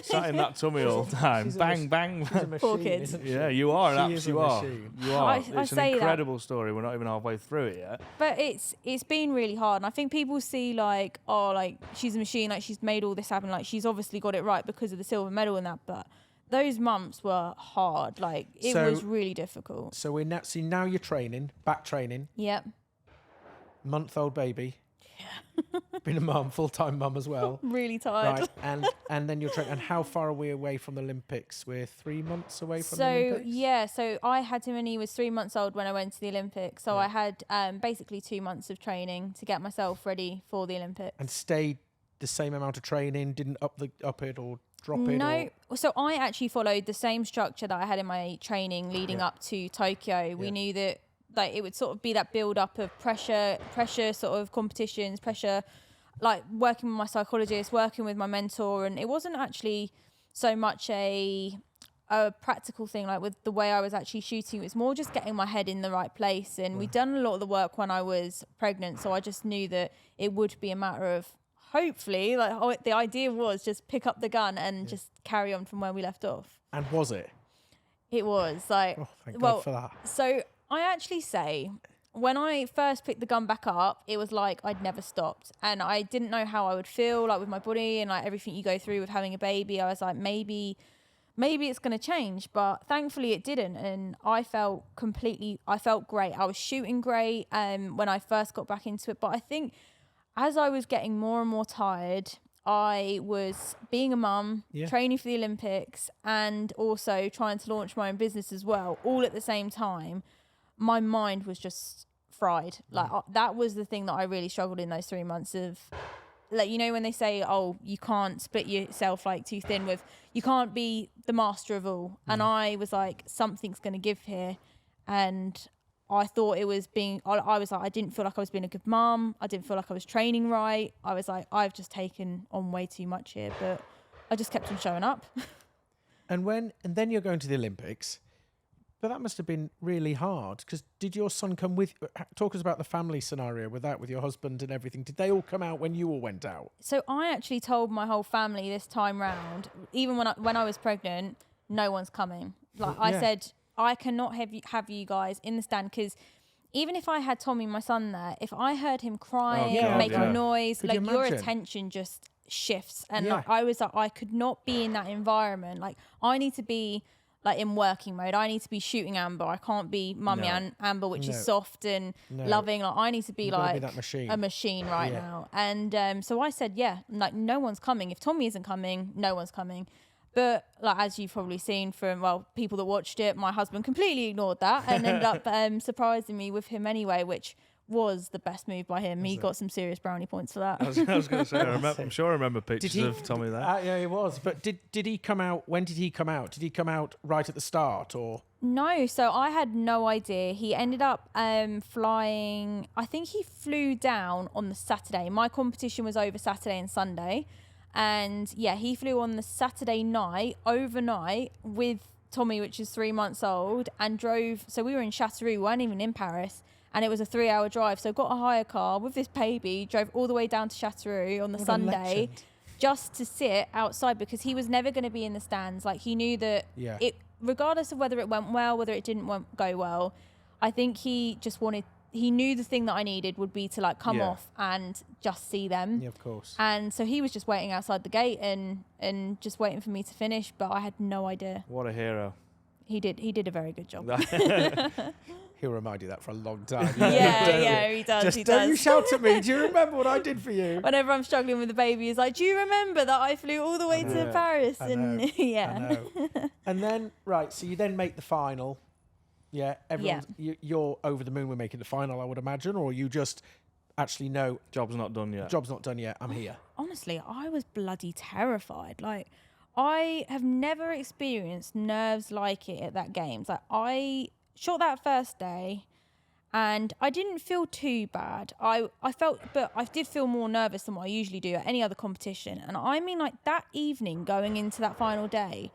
Sat in that tummy all the time. Bang, bang. Machine, poor kids. Yeah, you are. You are. It's an incredible story. We're not even halfway through it yet. But it's been really hard, and I think people see like, oh, like she's a machine, like she's made all this happen, like she's obviously got it right because of the silver medal and that, but those months were hard. Like, it was really difficult. So now you're training, back training. Yep. Month-old baby. Yeah. Been a mum, full-time mum as well. Really tired. Right. And then you're training. And how far are we away from the Olympics? We're 3 months away from the Olympics? So I had him when he was 3 months old when I went to the Olympics. So I had basically 2 months of training to get myself ready for the Olympics. And stayed the same amount of training, didn't up it or drop it? No, so I actually followed the same structure that I had in my training leading up to Tokyo. We knew that like it would sort of be that build up of pressure sort of competitions, pressure, like working with my psychologist, working with my mentor, and it wasn't actually so much a practical thing like with the way I was actually shooting. It was more just getting my head in the right place, and we'd done a lot of the work when I was pregnant, so I just knew that it would be a matter of hopefully, like the idea was just pick up the gun and just carry on from where we left off. And was it? It was like, thank God for that. So I actually say when I first picked the gun back up, it was like I'd never stopped, and I didn't know how I would feel like with my body and like everything you go through with having a baby. I was like, maybe it's going to change, but thankfully it didn't. And I felt great. I was shooting great when I first got back into it. But I think as I was getting more and more tired, I was being a mum, training for the Olympics, and also trying to launch my own business as well, all at the same time. My mind was just fried. Like that was the thing that I really struggled in those 3 months of, like, you know, when they say, oh, you can't split yourself like too thin with, you can't be the master of all. And I was like, something's going to give here. And I thought it was I was like, I didn't feel like I was being a good mum. I didn't feel like I was training right. I was like, I've just taken on way too much here, but I just kept on showing up. And then you're going to the Olympics, but that must have been really hard, because did your son come with? Talk us about the family scenario with your husband and everything. Did they all come out when you all went out? So I actually told my whole family this time round, even when I was pregnant, no one's coming. Like I said, I cannot have you guys in the stand, because even if I had Tommy, my son, there, if I heard him crying, making noise, Could like you your imagine? attention just shifts. And like, I was like, I could not be in that environment. Like I need to be like in working mode. I need to be shooting Amber. I can't be mummy Amber, which is soft and loving. Like I need to be like that machine. a machine right now. And so I said, like no one's coming. If Tommy isn't coming, no one's coming. But like as you've probably seen from people that watched it, my husband completely ignored that and ended up surprising me with him anyway, which was the best move by him. He got some serious brownie points for that. I was going to say, I'm sure I remember pictures of Tommy there. Yeah, he was. But did he come out? When did he come out? Did he come out right at the start, or? No, so I had no idea. He ended up flying. I think he flew down on the Saturday. My competition was over Saturday and Sunday, and yeah, he flew on the Saturday night overnight with Tommy, which is 3 months old, and drove. So we were in Châteauroux, we weren't even in Paris. And it was a 3-hour drive. So got a hire car with this baby, drove all the way down to Châteauroux on the Sunday just to sit outside because he was never going to be in the stands. Like he knew that it, regardless of whether it went well, whether it didn't go well, I think he just he knew the thing that I needed would be to like come off and just see them. Yeah, of course. And so he was just waiting outside the gate and just waiting for me to finish. But I had no idea. What a hero. He did a very good job. He'll remind you that for a long time. Yeah, he does. Just don't you shout at me. Do you remember what I did for you? Whenever I'm struggling with the baby, he's like, "Do you remember that I flew all the way to Paris?" I know. Yeah. And then so you then make the final. Yeah, everyone's you're over the moon. We're making the final, I would imagine, or you just actually know job's not done yet. Job's not done yet. I'm here. Honestly, I was bloody terrified. Like, I have never experienced nerves like it at that games. Like, I shot that first day and I didn't feel too bad. I felt, but I did feel more nervous than what I usually do at any other competition. And I mean, like that evening going into that final day,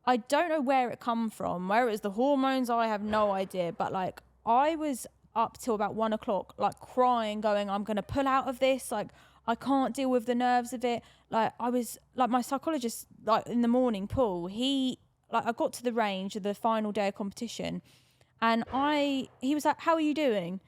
I don't know where it come from, where it was the hormones, I have no idea. But like, I was up till about 1 o'clock, like crying, going, I'm going to pull out of this. Like, I can't deal with the nerves of it. Like, I was like, my psychologist, like in the morning, Paul, I got to the range of the final day of competition. And he was like, how are you doing?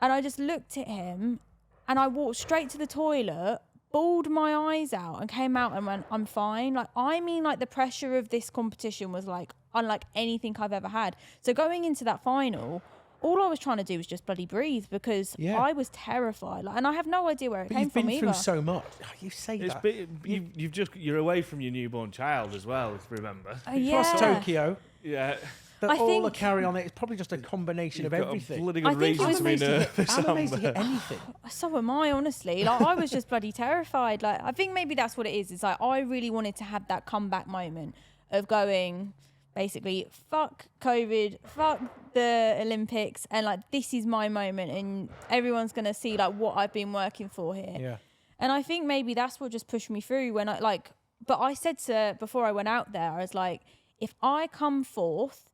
And I just looked at him and I walked straight to the toilet, bawled my eyes out and came out and went, I'm fine. Like, I mean, like the pressure of this competition was like unlike anything I've ever had. So going into that final, all I was trying to do was just bloody breathe because I was terrified. Like, and I have no idea where it came from either. You've been through so much. You say that. You're away from your newborn child as well, if you remember. Plus Tokyo. Yeah. All the carry on it's probably just a combination of everything. Bloody good reason to be nervous. I'm amazed to get anything. So am I, honestly. Like, I was just bloody terrified. Like, I think maybe that's what it is. It's like I really wanted to have that comeback moment of going, basically, fuck COVID, fuck the Olympics, and like this is my moment, and everyone's gonna see like what I've been working for here. Yeah. And I think maybe that's what just pushed me through when but I said before I went out there, I was like, if I come fourth,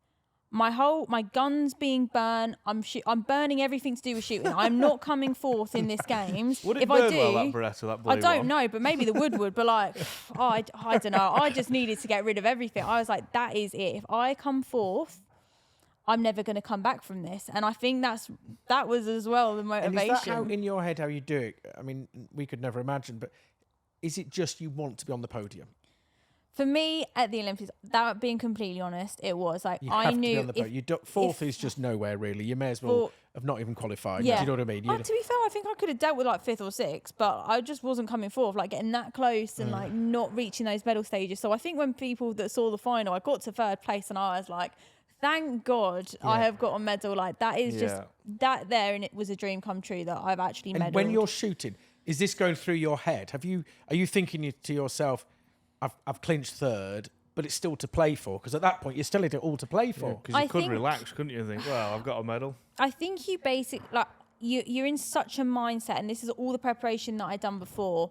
my gun's being burned. I'm burning everything to do with shooting. I'm not coming fourth in this games. Would it burn well, that Beretta, that blue I don't know, but maybe the wood would. But like, I don't know. I just needed to get rid of everything. I was like, that is it. If I come fourth, I'm never going to come back from this. And I think that was as well the motivation. And is that how, in your head, how you do it? I mean, we could never imagine, but is it just you want to be on the podium? For me, at the Olympics, that being completely honest, it was like I knew. To be on the fourth is just nowhere really. You may as well have not even qualified. Yeah. Do you know what I mean? To be fair, I think I could have dealt with like fifth or sixth, but I just wasn't coming fourth. Like getting that close and like not reaching those medal stages. So I think when people that saw the final, I got to third place and I was like, thank God I have got a medal. Like that is just that there, and it was a dream come true that I've actually medalled. And when you're shooting, is this going through your head? Are you thinking to yourself, I've clinched third, but it's still to play for? Because at that point, you're still in it all to play for. Because you could relax, couldn't you? Think, well, I've got a medal. I think you you're in such a mindset, and this is all the preparation that I'd done before,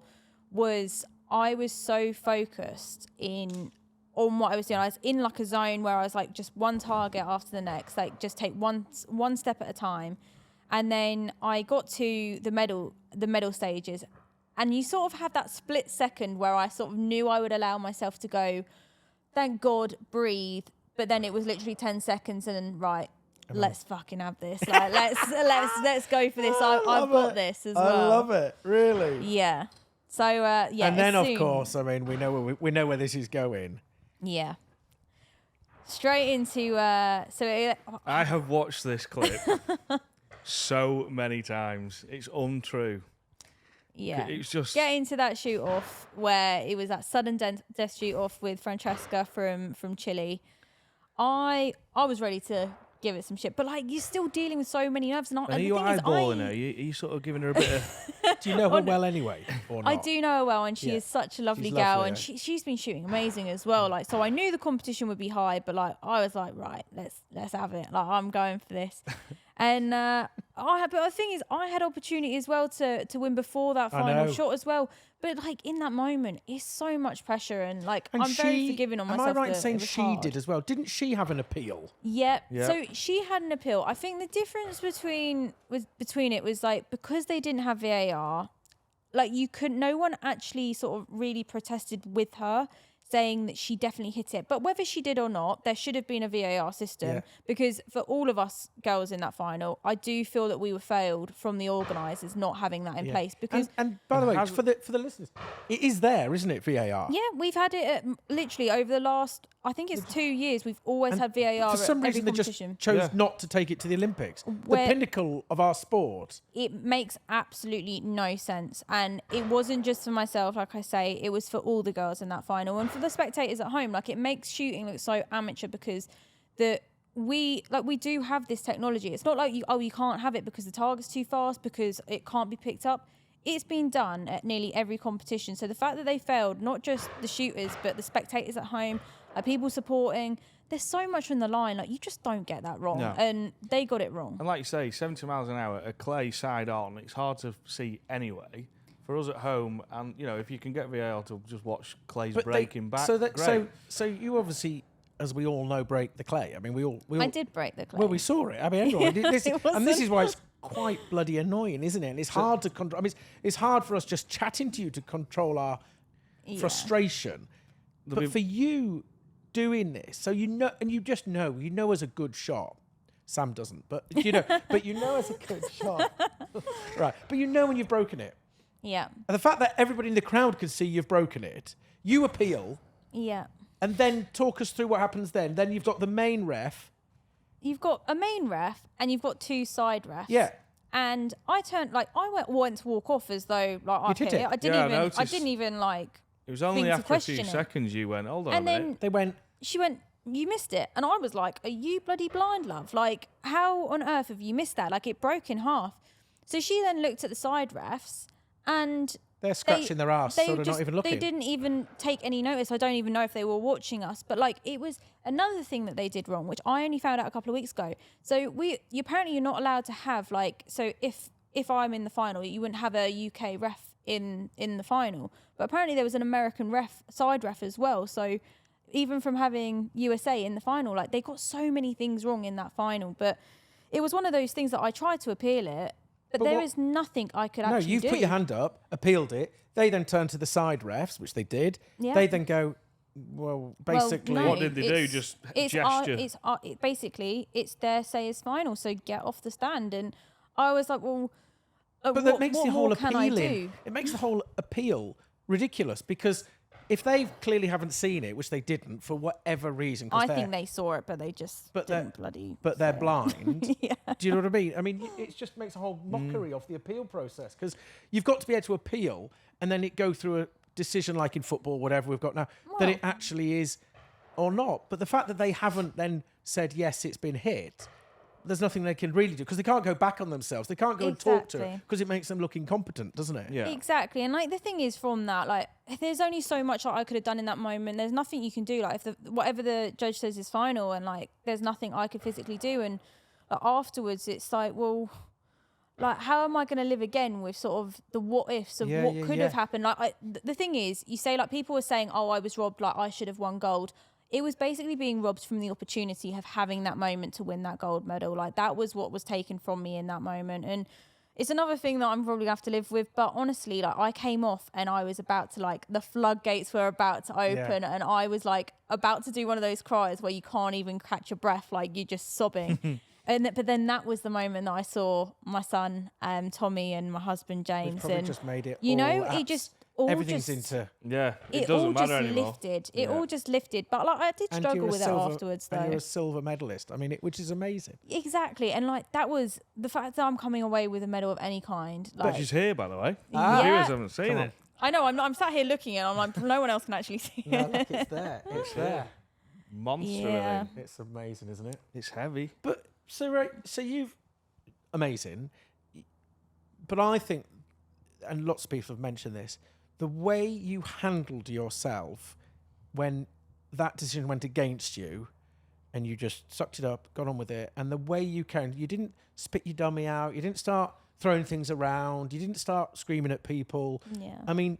I was so focused on what I was doing. I was in like a zone where I was like just one target after the next, like just take one step at a time. And then I got to the medal stages. And you sort of have that split second where I sort of knew I would allow myself to go, thank God, breathe. But then it was literally 10 seconds and then, let's fucking have this. Like, let's go for this. I've got this as well. I love it. Really? Yeah. So, yeah. And then, of course, I mean, we know where this is going. Yeah. Straight into, I have watched this clip so many times. It's untrue. Yeah, it's just get into that shoot off where it was that sudden death shoot off with Francesca from Chile. I was ready to give it some shit. But like, you're still dealing with so many nerves. And are you eyeballing her? Are you sort of giving her a bit of... Do you know her well anyway, or not? I do know her well, and she is such a lovely girl, lovely, and she's been shooting amazing as well. Like, so I knew the competition would be high, but like, I was like, right, let's have it. Like, I'm going for this. And but the thing is, I had opportunity as well to win before that final shot as well. But like, in that moment, it's so much pressure, and like, I'm very forgiving on myself. Am I right in saying she did as well? Didn't she have an appeal? Yep. So she had an appeal. I think the difference between it was like, because they didn't have VAR, like, no one actually sort of really protested with her, saying that she definitely hit it. But whether she did or not, there should have been a VAR system, because for all of us girls in that final, I do feel that we were failed from the organisers not having that in place. Because and by the way, for the listeners, it is there, isn't it, VAR? Yeah, we've had it literally over the last, I think it's 2 years, we've always had VAR for some reason every they competition. just chose not to take it to the Olympics, the pinnacle of our sport. It makes absolutely no sense, and it wasn't just for myself, like I say, it was for all the girls in that final, and for the spectators at home. Like, it makes shooting look so amateur, because we do have this technology. It's not like you can't have it because the target's too fast, because it can't be picked up. It's been done at nearly every competition. So the fact that they failed, not just the shooters, but the spectators at home, people supporting, there's so much on the line. Like, you just don't get that wrong. No. And they got it wrong. And like you say, 70 miles an hour, a clay side on, it's hard to see anyway. For us at home, and you know, if you can get VAR to just watch clays breaking back, so you obviously, as we all know, break the clay. I mean, we all I did break the clay. Well, we saw it. I mean, everyone. This is why it's quite bloody annoying, isn't it? And it's hard to control. I mean, it's hard for us just chatting to you to control our frustration. But for you doing this, so you know, and you just know as a good shot. Sam doesn't, but you know as a good shot, right? But you know when you've broken it. Yeah. And the fact that everybody in the crowd can see you've broken it, you appeal. Yeah. And then talk us through what happens then. Then you've got the main ref. You've got a main ref and you've got two side refs. Yeah. And I went to walk off as though like you did it. I didn't even like. It was only after a few seconds you went, hold on and a minute. Then she went, you missed it. And I was like, are you bloody blind, love? Like, how on earth have you missed that? Like, it broke in half. So she then looked at the side refs. And they're scratching their ass, so they're not even looking. They didn't even take any notice. I don't even know if they were watching us. But like, it was another thing that they did wrong, which I only found out a couple of weeks ago. So apparently you're not allowed to have like, so if I'm in the final, you wouldn't have a UK ref in the final. But apparently there was an American side ref as well. So even from having USA in the final, like, they got so many things wrong in that final. But it was one of those things that I tried to appeal it. But there is nothing I could actually do. No, you've put your hand up, appealed it. They then turn to the side refs, which they did. Yeah. They then go, well, basically... Well, no, what did they do? Just gesture? Basically, it's their say is final, so get off the stand. And I was like, well, but that makes the whole appealing. It makes the whole appeal ridiculous, because... if they clearly haven't seen it, which they didn't for whatever reason, I think they saw it, but they just didn't bloody. But they're blind. Yeah. Do you know what I mean? I mean, it just makes a whole mockery of the appeal process, because you've got to be able to appeal and then it go through a decision like in football, whatever we've got now, that it actually is or not. But the fact that they haven't then said yes, it's been hit. There's nothing they can really do, because they can't go back on themselves. They can't go and talk to it, because it makes them look incompetent, doesn't it? Yeah. Exactly. And like, the thing is, from that, like, there's only so much that I could have done in that moment. There's nothing you can do. Like, if whatever the judge says is final, and like, there's nothing I could physically do. And like, afterwards, it's like, well, like, how am I going to live again with sort of the what ifs of what could have happened? Like, the thing is, you say, like, people were saying, oh, I was robbed, like, I should have won gold. It was basically being robbed from the opportunity of having that moment to win that gold medal. Like, that was what was taken from me in that moment. And it's another thing that I'm probably going to have to live with. But honestly, like, I came off and I was about to, like, the floodgates were about to open. And I was, like, about to do one of those cries where you can't even catch your breath. Like, you're just sobbing. But then that was the moment that I saw my son, Tommy, and my husband, James. And just made it, you know, it just... everything's into... Yeah, it doesn't matter anymore. It all just lifted. But like, I did struggle with it afterwards, though. And you're a silver medalist. I mean, which is amazing. Exactly. And like, that was the fact that I'm coming away with a medal of any kind. Like, she's here, by the way. Yeah. Viewers haven't seen it. I know. I'm sat here looking, and I'm like, no one else can actually see it. No, look, it's there. It's there. Monster, Yeah. really. It's amazing, isn't it? It's heavy. But So you've amazing, but I think, and lots of people have mentioned this, the way you handled yourself when that decision went against you, and you just sucked it up, got on with it, and the way you carried, you didn't spit your dummy out, you didn't start throwing things around, you didn't start screaming at people. Yeah. I mean,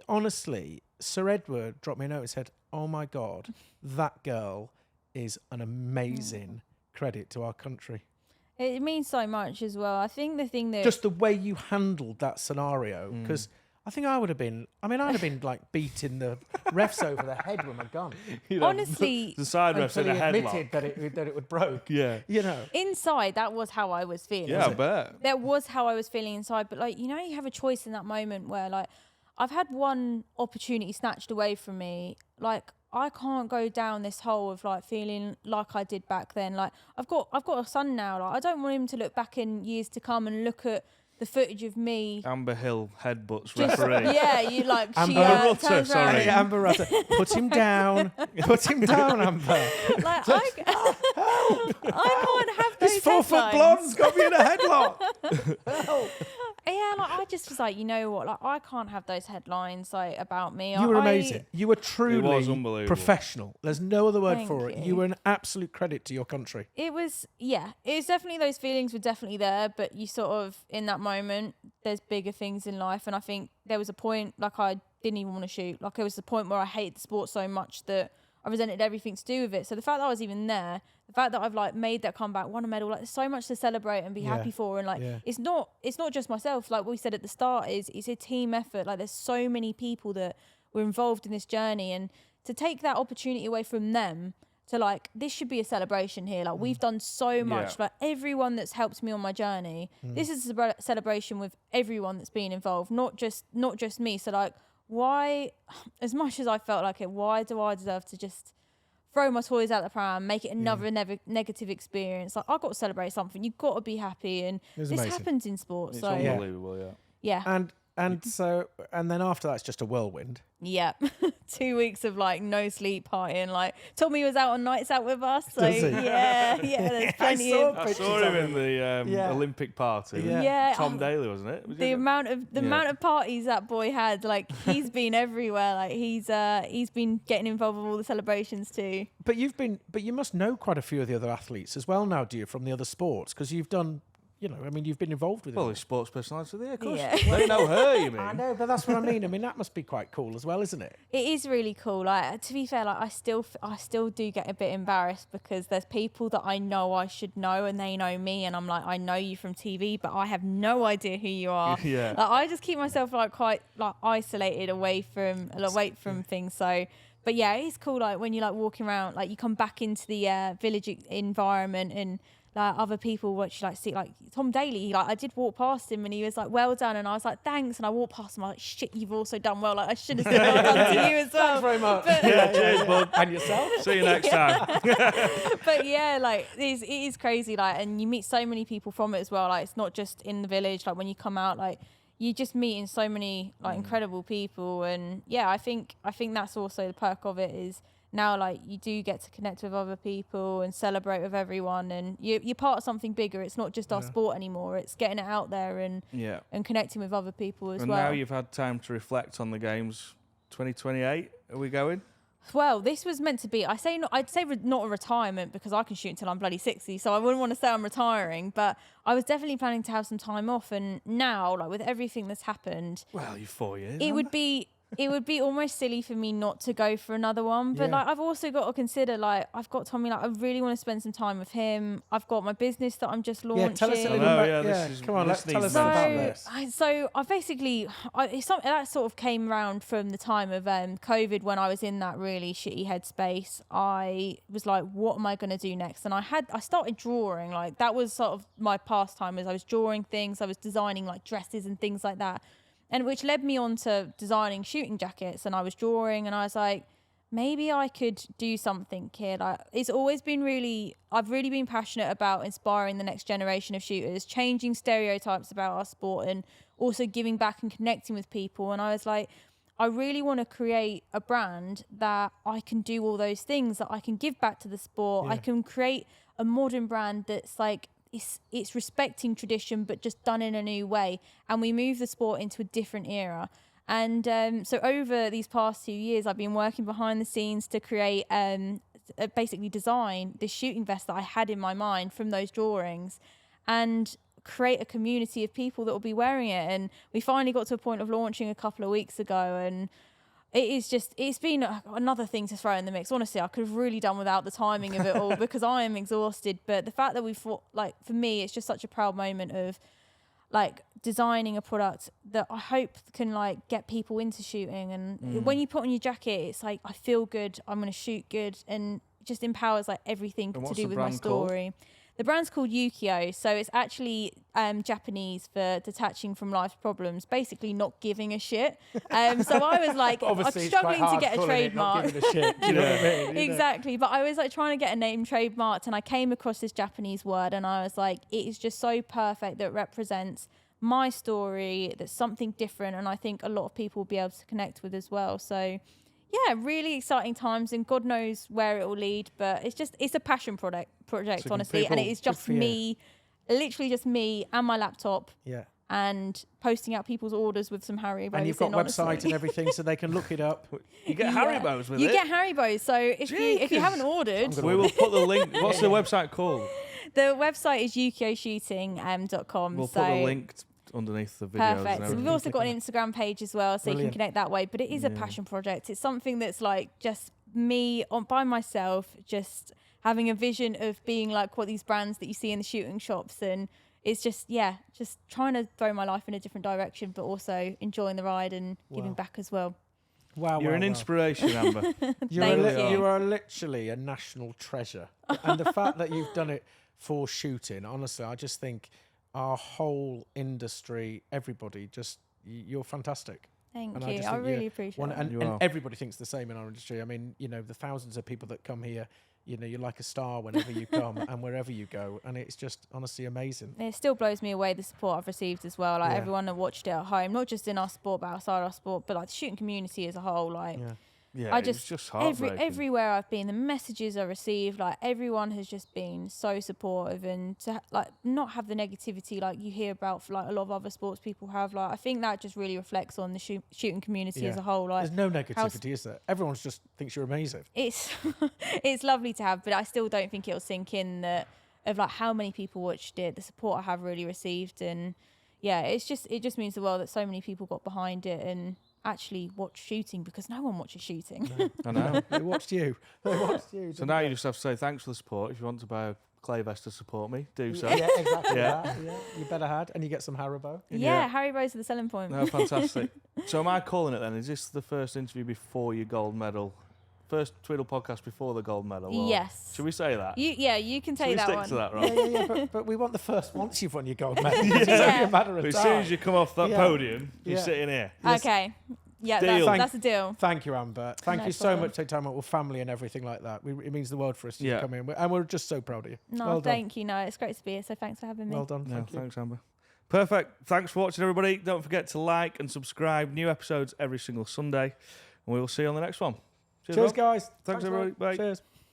honestly, Sir Edward dropped me a note and said, "Oh my God, that girl is an amazing credit to our country." It means so much as well. I think the thing that... Just the way you handled that scenario, because I think I would have been, I'd have been like beating the refs over the head with my gun. Honestly... the side refs Until in a he headlock. admitted that it would broke. Yeah. You know. Inside, that was how I was feeling. Yeah, I bet. That was how I was feeling inside. But, like, you know, you have a choice in that moment where, like, I've had one opportunity snatched away from me. Like, I can't go down this hole of like feeling like I did back then. Like I've got a son now. Like I don't want him to look back in years to come and look at the footage of me. Amber Hill headbutts referee. Yeah, you like Amber she Rutter, turns around. sorry. Amber Rutter, put him down. Put him down, Amber. Like I can't have those This 4-foot headlines. blonde's got me in a headlock. Help. Yeah, like I just was like, you know what? Like I can't have those headlines like about me. You were amazing. You were truly unbelievable. professional. There's no other word Thank for it. you. You were an absolute credit to your country. It was definitely, those feelings were definitely there, but you sort of, in that moment, there's bigger things in life. And I think there was a point, like I didn't even want to shoot. Like it was the point where I hated the sport so much that I resented everything to do with it. So the fact that I was even there, the fact that I've like made that comeback, won a medal, like there's so much to celebrate and be happy for. And like, it's not just myself. Like we said at the start, it's a team effort. Like there's so many people that were involved in this journey, and to take that opportunity away from them to like, this should be a celebration here. Like we've done so much, like everyone that's helped me on my journey. This is a celebration with everyone that's been involved, not just me. So like, why, as much as I felt like it, why do I deserve to just throw my toys out the pram, make it another negative experience? Like I've got to celebrate something. You've got to be happy, and this amazing. happens in sport. It's So unbelievable, yeah. And then after that's just a whirlwind. Yeah. 2 weeks of like no sleep partying. Like Tommy was out on nights out with us. So Does he? yeah, there's plenty of. I saw him in the Olympic party. Yeah. Tom Daly, wasn't it? Was The it? amount of parties that boy had, like he's been everywhere. Like he's been getting involved with all the celebrations too. But you must know quite a few of the other athletes as well now, do you, from the other sports? Because you've done, you've been involved with it. Well, he's sports personality there, of course. Yeah. They know her, you mean? I know, but that's what I mean. I mean, that must be quite cool as well, isn't it? It is really cool. Like to be fair, like I still do get a bit embarrassed because there's people that I know I should know and they know me, and I'm like, I know you from TV, but I have no idea who you are. Yeah. Like I just keep myself like quite like isolated away from things. So, but yeah, it's cool. Like when you're like walking around, like you come back into the village environment and. Like other people watch, like see, like Tom Daly. Like I did walk past him and he was like, "Well done," and I was like, "Thanks." And I walked past him, I was like, "Shit, you've also done well." Like I should have said well done to you as well. Thanks very much. But, Cheers, bud. And yourself? See you next time. but yeah, like it is crazy. Like, and you meet so many people from it as well. Like it's not just in the village. Like when you come out, like you just meeting so many like incredible people. And yeah, I think that's also the perk of it is. Now, like, you do get to connect with other people and celebrate with everyone, and you're part of something bigger. It's not just our sport anymore. It's getting it out there and connecting with other people as well. And now you've had time to reflect on the games. 2028, are we going? Well, this was meant to be, I'd say not a retirement because I can shoot until I'm bloody 60, so I wouldn't want to say I'm retiring, but I was definitely planning to have some time off, and now, like, with everything that's happened... Well, you're 4 years. It would be almost silly for me not to go for another one. But like I've also got to consider, like I've got Tommy, like I really want to spend some time with him. I've got my business that I'm just launching. Yeah, tell us a little bit. Come on, tell us about this. So I basically, that sort of came around from the time of COVID when I was in that really shitty headspace. I was like, what am I going to do next? And I started drawing. Like that was sort of my pastime, as I was drawing things. I was designing like dresses and things like that. And which led me on to designing shooting jackets. And I was drawing and I was like, maybe I could do something here. Like, it's always been I've really been passionate about inspiring the next generation of shooters, changing stereotypes about our sport and also giving back and connecting with people. And I was like, I really want to create a brand that I can do all those things, that I can give back to the sport. I can create a modern brand that's like, it's respecting tradition, but just done in a new way. And we move the sport into a different era. And so over these past 2 years, I've been working behind the scenes to create, basically design this shooting vest that I had in my mind from those drawings, and create a community of people that will be wearing it. And we finally got to a point of launching a couple of weeks ago, and it's been another thing to throw in the mix. Honestly, I could have really done without the timing of it all because I am exhausted. But the fact that we've fought, like, for me, it's just such a proud moment of like designing a product that I hope can like get people into shooting. And when you put on your jacket, it's like, I feel good, I'm going to shoot good, and it just empowers like everything to do with my story. The brand's called Yukio, so it's actually Japanese for detaching from life's problems, basically not giving a shit. So I was like, I'm struggling to get a trademark. Not giving a shit, you know what I mean? Exactly, but I was like trying to get a name trademarked, and I came across this Japanese word, and I was like, it is just so perfect that it represents my story, that's something different, and I think a lot of people will be able to connect with as well. So yeah, really exciting times, and God knows where it will lead, but it's a passion project, so honestly, and it is just me, literally just me and my laptop, and posting out people's orders with some Haribos. And you've got website and everything, so they can look it up. You get Haribos with it. You get Haribos, so if you haven't ordered, we will put the link. What's the website called? The website is yukioshooting.com. We'll put the link underneath the videos. Perfect. So we've also got an Instagram page as well, so you can connect that way. But it is a passion project. It's something that's like just me by myself, just having a vision of being like what these brands that you see in the shooting shops, and it's just just trying to throw my life in a different direction, but also enjoying the ride and giving back as well. Wow, you're an inspiration, Amber. You are literally a national treasure, and the fact that you've done it for shooting, honestly, I just think our whole industry, everybody, you're fantastic. Thank you. I really appreciate it. And everybody thinks the same in our industry. I mean, you know, the thousands of people that come here, you know, you're like a star whenever you come and wherever you go. And it's just honestly amazing. It still blows me away, the support I've received as well. Like everyone that watched it at home, not just in our sport, but outside our sport, but like the shooting community as a whole. Like, yeah, it's just heartbreaking. Everywhere I've been, the messages I received, like everyone has just been so supportive, and to like not have the negativity like you hear about for like a lot of other sports people have. Like I think that just really reflects on the shooting community as a whole. Like there's no negativity, is there? Everyone just thinks you're amazing. It's it's lovely to have, but I still don't think it'll sink in that of like how many people watched it, the support I have really received, and it just means the world that so many people got behind it and actually watch shooting, because no one watches shooting. No. I know. They watched you. So now you just have to say thanks for the support. If you want to buy a clay vest to support me, do so. Yeah, exactly. Yeah, you better had, and you get some Haribo. Haribos are the selling point. No, fantastic. So am I calling it then? Is this the first interview before your gold medal? First Tweedl podcast before the gold medal? Yes. Should we say that? You can take that one. Stick to that, right? Yeah. But we want the first once you've won your gold medal. It's only a matter of As time. soon as you come off that podium, you're sitting here. Okay. Yeah, that's a deal. Thank you, Amber. Thank you so much for taking time out with family and everything like that. It means the world for us to come in, and we're just so proud of you. No, thank you. No, it's great to be here. So thanks for having me. Well done. Thanks, Amber. Perfect. Thanks for watching, everybody. Don't forget to like and subscribe. New episodes every single Sunday, and we will see you on the next one. Cheers guys. Thanks everybody. Bye. Cheers.